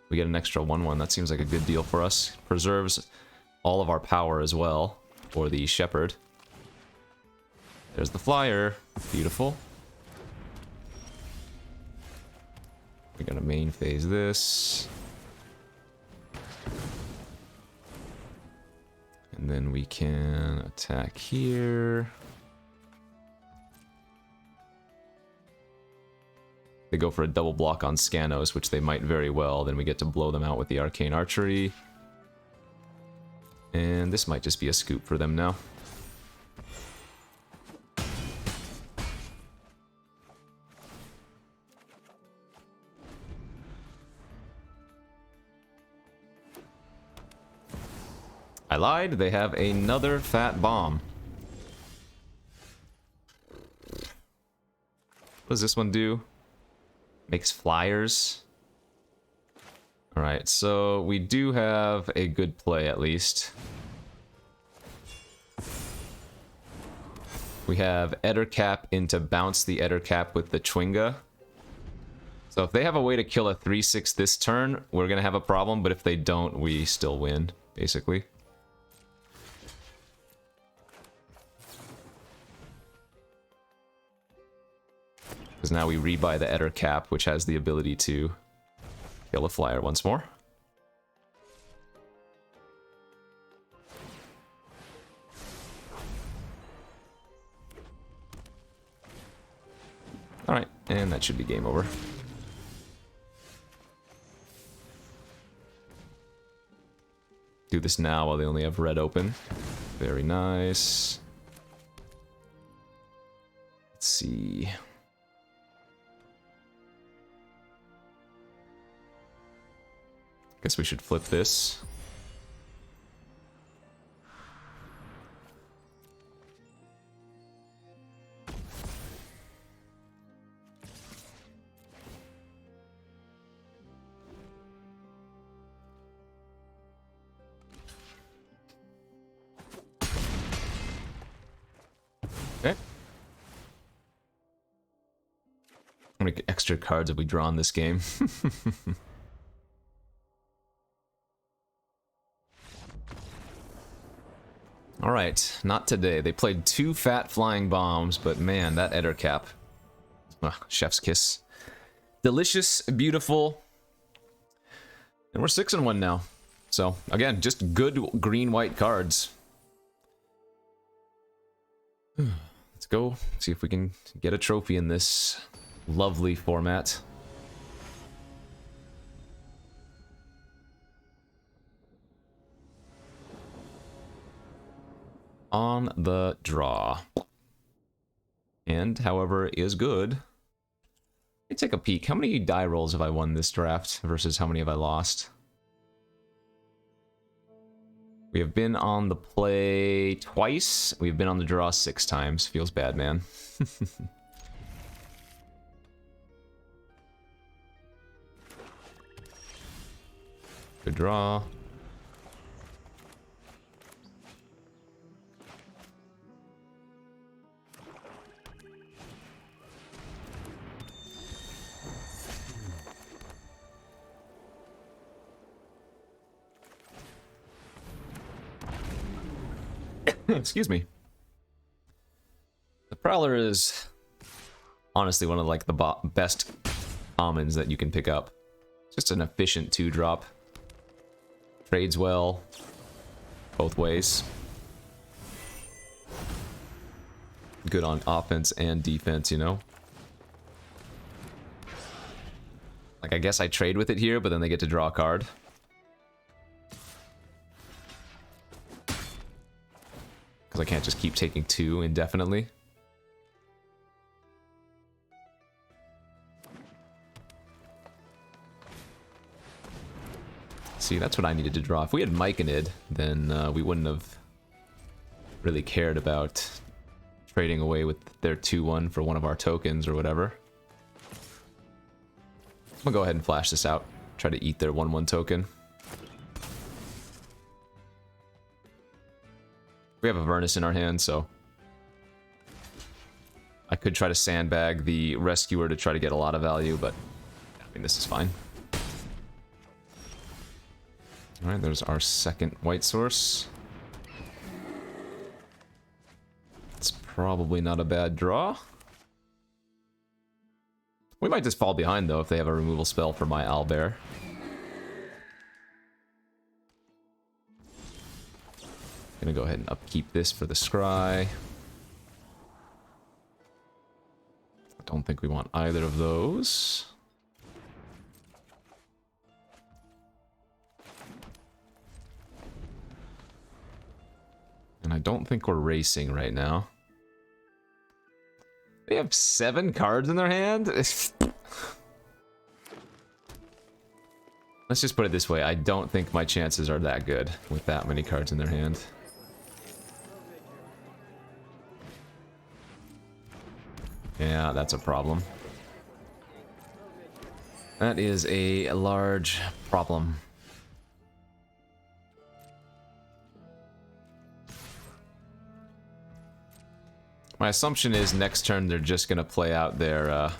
We get an extra 1/1. That seems like a good deal for us. Preserves all of our power as well for the Shepherd. There's the flyer. Beautiful. We're gonna main phase this. And then we can attack here. They go for a double block on Scanos, which they might very well. Then we get to blow them out with the Arcane Archery. And this might just be a scoop for them now. I lied, they have another fat bomb. What does this one do? Makes flyers. Alright, so we do have a good play at least. We have Ettercap into bounce the Ettercap with the Chwinga. So if they have a way to kill a 3/6 this turn, we're gonna have a problem, but if they don't, we still win, basically. Because now we rebuy the Ettercap, which has the ability to kill a flyer once more. Alright, and that should be game over. Do this now while they only have red open. Very nice. Let's see. Guess we should flip this. Okay. How many extra cards have we drawn this game? Alright, not today. They played 2 fat flying bombs, but man, that Ettercap. Chef's kiss. Delicious, beautiful. And we're 6-1 now. So, again, just good green-white cards. Let's go see if we can get a trophy in this lovely format. On the draw. And, however, is good. Let me take a peek. How many die rolls have I won this draft versus how many have I lost? We have been on the play twice. We've been on the draw 6 times. Feels bad, man. Good draw. Excuse me. The Prowler is honestly one of like the best commons that you can pick up. Just an efficient 2-drop. Trades well both ways. Good on offense and defense, you know? Like, I guess I trade with it here, but then they get to draw a card. Because I can't just keep taking 2 indefinitely. See, that's what I needed to draw. If we had Myconid, then we wouldn't have really cared about trading away with their 2-1 for one of our tokens or whatever. I'm gonna go ahead and flash this out. Try to eat their 1-1 token. We have a Vernus in our hand, so I could try to sandbag the Rescuer to try to get a lot of value, but I mean, this is fine. Alright, there's our second white source. It's probably not a bad draw. We might just fall behind, though, if they have a removal spell for my Owlbear. Gonna go ahead and upkeep this for the Scry. I don't think we want either of those. And I don't think we're racing right now. They have 7 cards in their hand? Let's just put it this way. I don't think my chances are that good with that many cards in their hand. Yeah, that's a problem. That is a large problem. My assumption is next turn they're just gonna play out their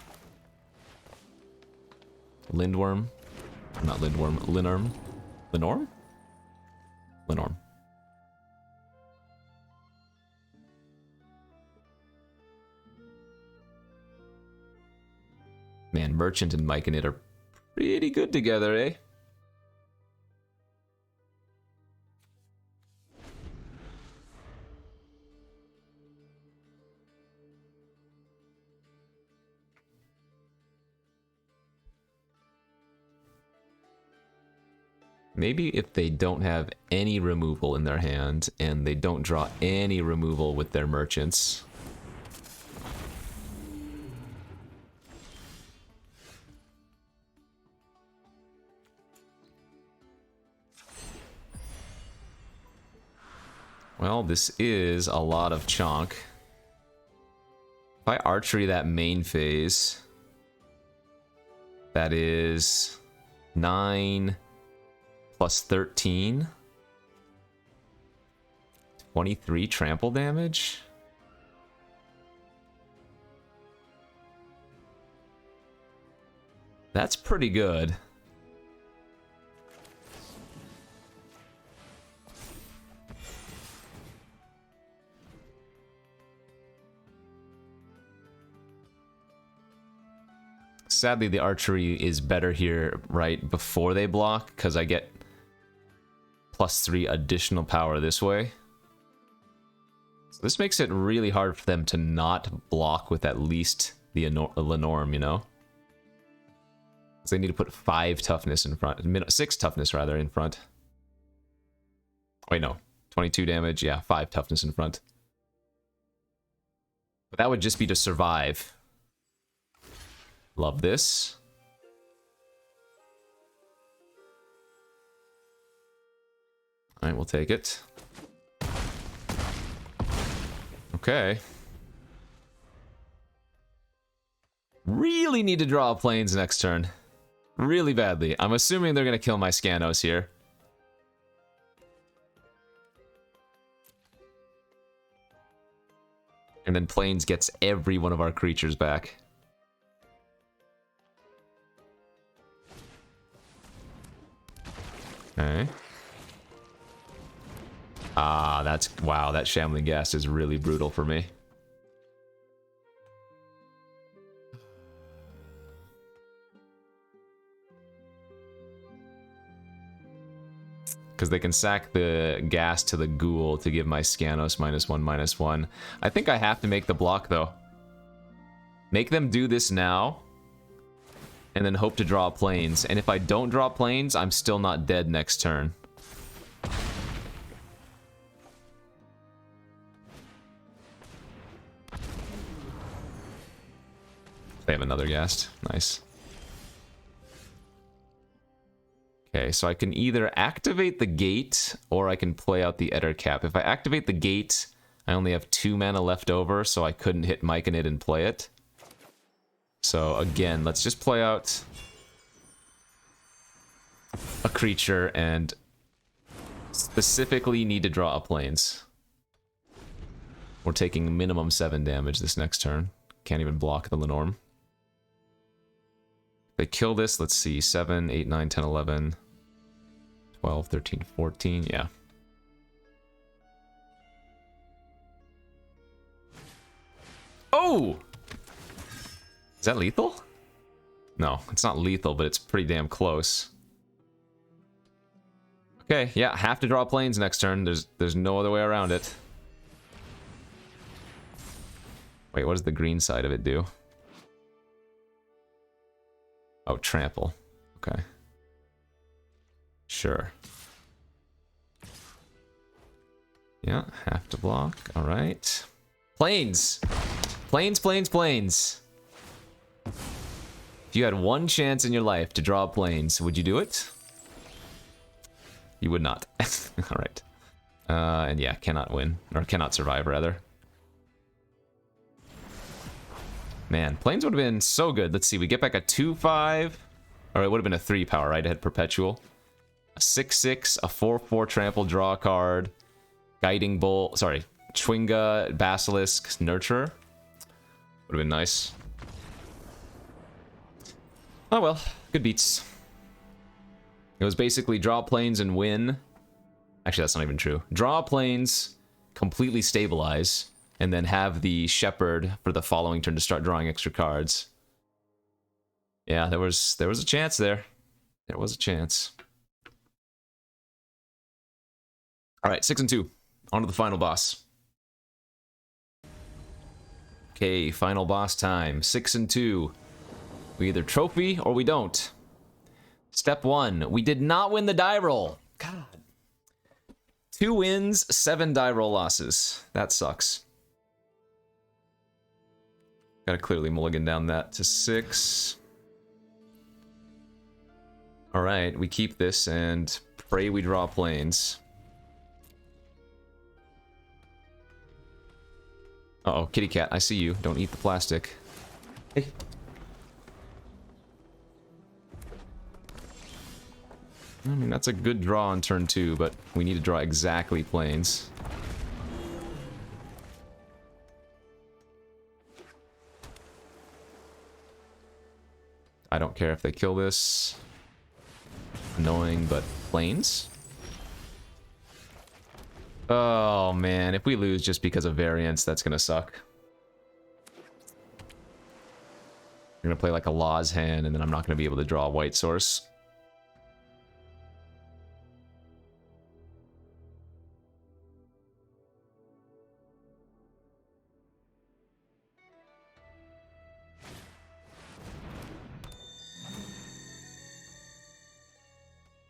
Lindworm. Not Lindworm, Linorm. Linorm? Linorm. Man, Merchant and Myconid are pretty good together, eh? Maybe if they don't have any removal in their hand, and they don't draw any removal with their merchants. Well, this is a lot of chonk. If I archery that main phase, that is 9... plus 13. 23 trample damage. That's pretty good. Sadly, the archery is better here right before they block, because I get +3 additional power this way. So this makes it really hard for them to not block with at least the Lenorm, you know? Because they need to put 5 toughness in front. 6 toughness, rather, in front. Wait, no. 22 damage, yeah, 5 toughness in front. But that would just be to survive. Love this. Alright, we'll take it. Okay. Really need to draw planes next turn. Really badly. I'm assuming they're going to kill my Scanos here. And then planes gets every one of our creatures back. Okay. Ah, that's... Wow, that Shambling Ghast is really brutal for me. Because they can sack the gas to the ghoul to give my Scanos -1/-1. I think I have to make the block, though. Make them do this now, and then hope to draw planes. And if I don't draw planes, I'm still not dead next turn. They have another Ghast. Nice. Okay, so I can either activate the gate, or I can play out the Ettercap. If I activate the gate, I only have 2 mana left over, so I couldn't hit Myconid and play it. So again, let's just play out a creature and specifically need to draw a planes. We're taking minimum 7 damage this next turn. Can't even block the Lenormand. They kill this, let's see, 7, 8, 9, 10, 11, 12, 13, 14, yeah. Oh! Is that lethal? No, it's not lethal, but it's pretty damn close. Okay, yeah, have to draw planes next turn. There's no other way around it. Wait, what does the green side of it do? Oh, trample. Okay. Sure. Yeah, have to block. All right. Planes! Planes, planes, planes! If you had one chance in your life to draw planes, would you do it? You would not. All right. And yeah, cannot win. Or cannot survive, rather. Man, planes would have been so good. Let's see, we get back a 2/5. Or it would have been a 3 power, right? It had Perpetual. A 6/6, a 4/4 trample, draw a card. Guiding Bolt, sorry. Chwinga, Basilisk, Nurturer. Would have been nice. Oh well, good beats. It was basically draw planes and win. Actually, that's not even true. Draw planes, completely stabilize, and then have the Shepherd for the following turn to start drawing extra cards. Yeah, there was a chance there. There was a chance. All right, 6 and 2. On to the final boss. Okay, final boss time. 6 and 2. We either trophy or we don't. Step 1. We did not win the die roll. God. 2 wins, 7 die roll losses. That sucks. Gotta clearly mulligan down that to 6. Alright, we keep this and pray we draw planes. Uh-oh, kitty cat, I see you. Don't eat the plastic. Hey. I mean, that's a good draw on turn 2, but we need to draw exactly planes. I don't care if they kill this. Annoying, but planes? Oh man, if we lose just because of variance, that's gonna suck. We're gonna play like a Law's hand, and then I'm not gonna be able to draw a white source.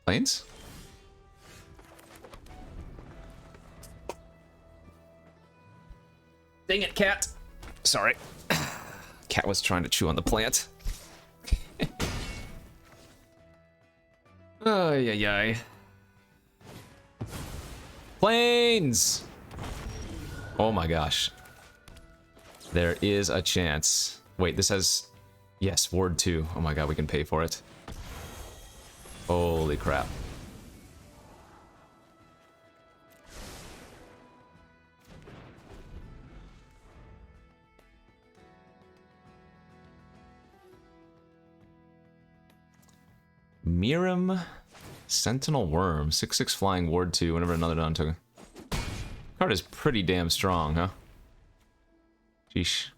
Planes? Dang it, cat! Sorry. Cat was trying to chew on the plant. Ay, ay, ay. Planes! Oh my gosh. There is a chance. Wait, this has... Yes, Ward 2. Oh my god, we can pay for it. Holy crap. Miram, Sentinel Worm, 6/6 flying, Ward 2, whenever another non-token. Card is pretty damn strong, huh? Sheesh.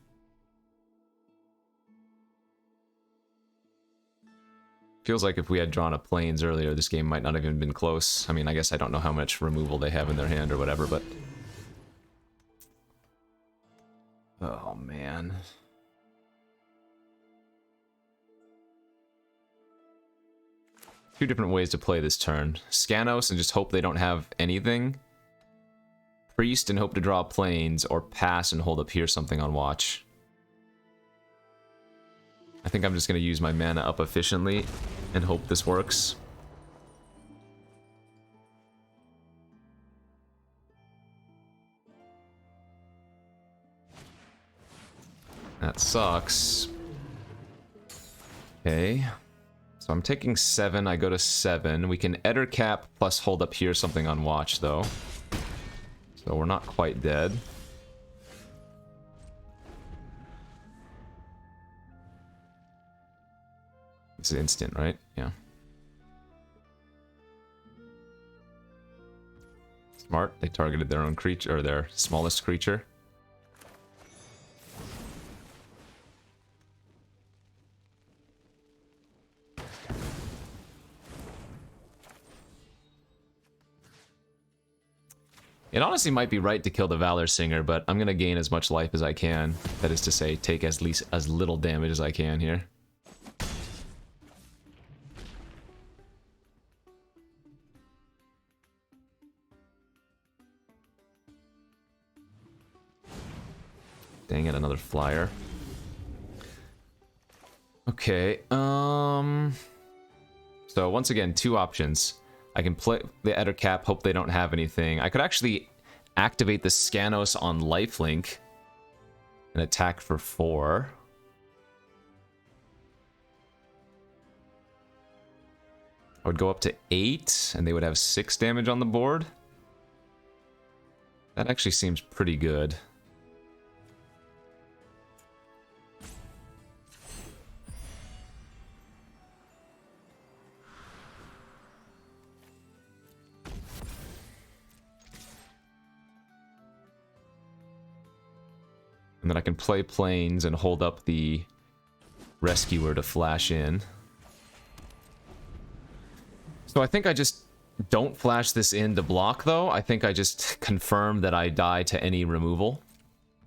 Feels like if we had drawn a plains earlier, this game might not have even been close. I mean, I guess I don't know how much removal they have in their hand or whatever, but... Oh, man. Two different ways to play this turn. Scanos and just hope they don't have anything. Priest and hope to draw plains, or pass and hold up here something on watch. I think I'm just going to use my mana up efficiently and hope this works. That sucks. Okay. So I'm taking 7, I go to 7. We can Eder Cap plus hold up here something on watch, though. So we're not quite dead. It's instant, right? Yeah. Smart. They targeted their own creature, or their smallest creature. It honestly might be right to kill the Valor Singer, but I'm gonna gain as much life as I can. That is to say, take as little damage as I can here. Dang it, another flyer. Okay, so once again, two options. I can play the Eder Cap, hope they don't have anything. I could actually activate the Scanos on lifelink and attack for 4. I would go up to 8, and they would have 6 damage on the board. That actually seems pretty good. And then I can play planes and hold up the Rescuer to flash in. So I think I just don't flash this in to block, though. I think I just confirm that I die to any removal.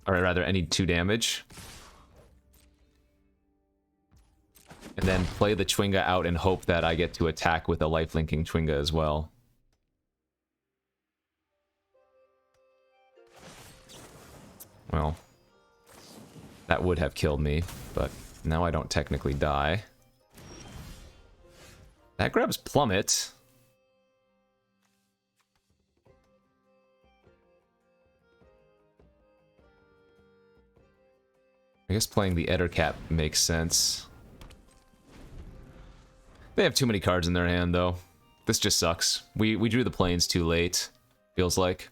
Or rather, any 2 damage. And then play the Chwinga out and hope that I get to attack with a lifelinking Chwinga as well. Well, that would have killed me, but now I don't technically die. That grabs Plummet. I guess playing the Eder Cap makes sense. They have too many cards in their hand, though. This just sucks. We drew the planes too late, feels like.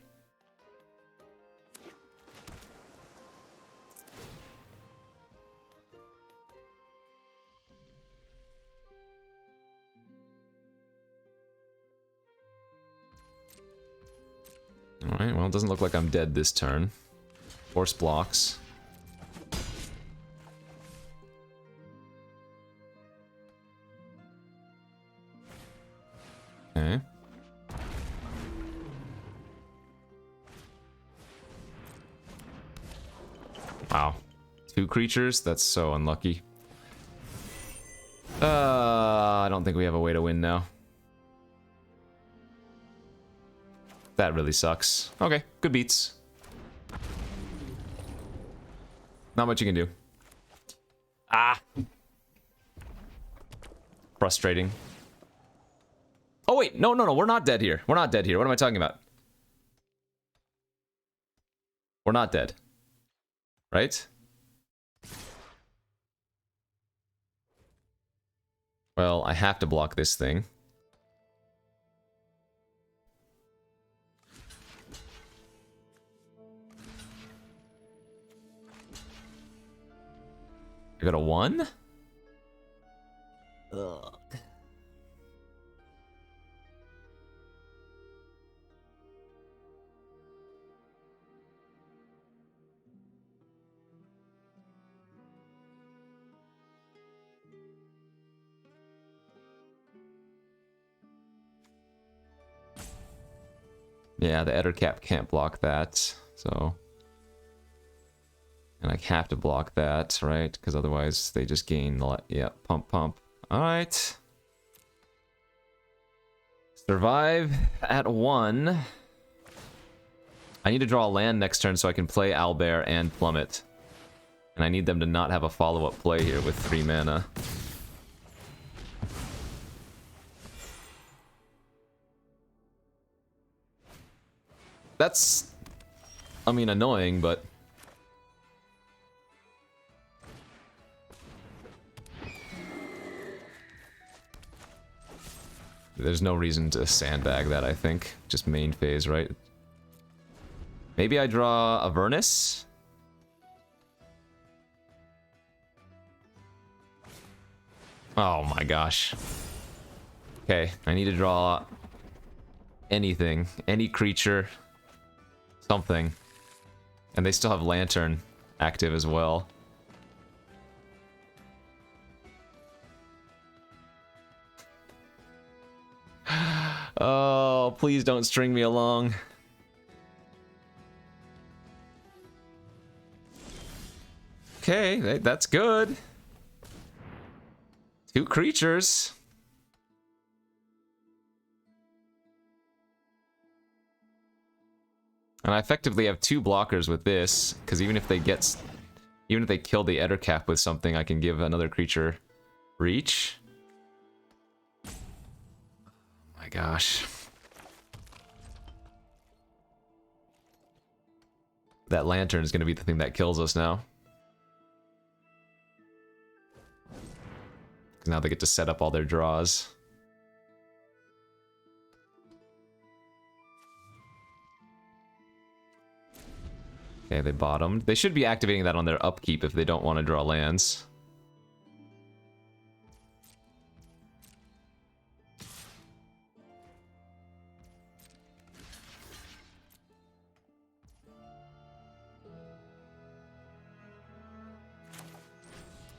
Alright, well, it doesn't look like I'm dead this turn. Force blocks. Okay. Wow. 2 creatures? That's so unlucky. I don't think we have a way to win now. That really sucks. Okay, good beats. Not much you can do. Ah! Frustrating. Oh wait, no, we're not dead here. We're not dead here. What am I talking about? We're not dead. Right? Well, I have to block this thing. I got a 1? Ugh. Yeah, the Ettercap can't block that, so... And I have to block that, right? Because otherwise they just gain the... Yeah, pump, pump. Alright. Survive at 1. I need to draw a land next turn so I can play Owlbear and Plummet. And I need them to not have a follow-up play here with 3 mana. That's... I mean, annoying, but... There's no reason to sandbag that, I think. Just main phase, right? Maybe I draw Avernus? Oh my gosh. Okay, I need to draw anything. Any creature. Something. And they still have Lantern active as well. Oh, please don't string me along. Okay, that's good. 2 creatures. And I effectively have 2 blockers with this, because even if they kill the Ettercap with something, I can give another creature reach. My gosh. That Lantern is going to be the thing that kills us now. Because now they get to set up all their draws. Okay, they bottomed. They should be activating that on their upkeep if they don't want to draw lands.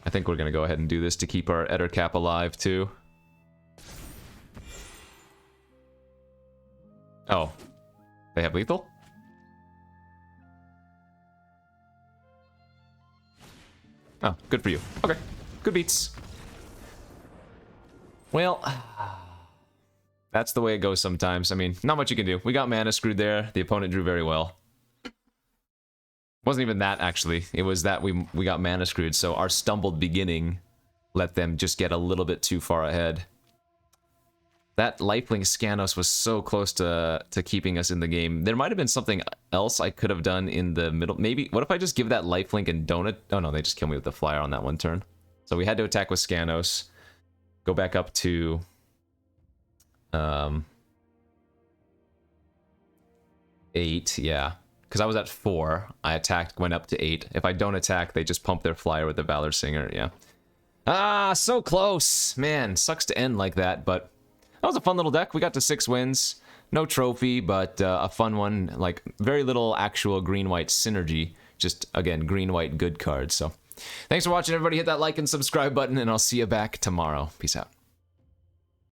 I think we're going to go ahead and do this to keep our Ettercap alive, too. Oh. They have lethal? Oh, good for you. Okay. Good beats. Well, that's the way it goes sometimes. I mean, not much you can do. We got mana screwed there. The opponent drew very well. Wasn't even that, actually. It was that we got mana screwed, so our stumbled beginning let them just get a little bit too far ahead. That lifelink Scanos was so close to keeping us in the game. There might have been something else I could have done in the middle. Maybe, what if I just give that lifelink and don't... Oh no, they just kill me with the flyer on that one turn. So we had to attack with Scanos. Go back up to... 8, yeah. Because I was at 4. I attacked, went up to 8. If I don't attack, they just pump their flyer with the Valor Singer, yeah. Ah, so close! Man, sucks to end like that, but... That was a fun little deck. We got to 6 wins. No trophy, but a fun one. Like, very little actual green-white synergy. Just, again, green-white good cards, so... Thanks for watching, everybody. Hit that like and subscribe button, and I'll see you back tomorrow. Peace out.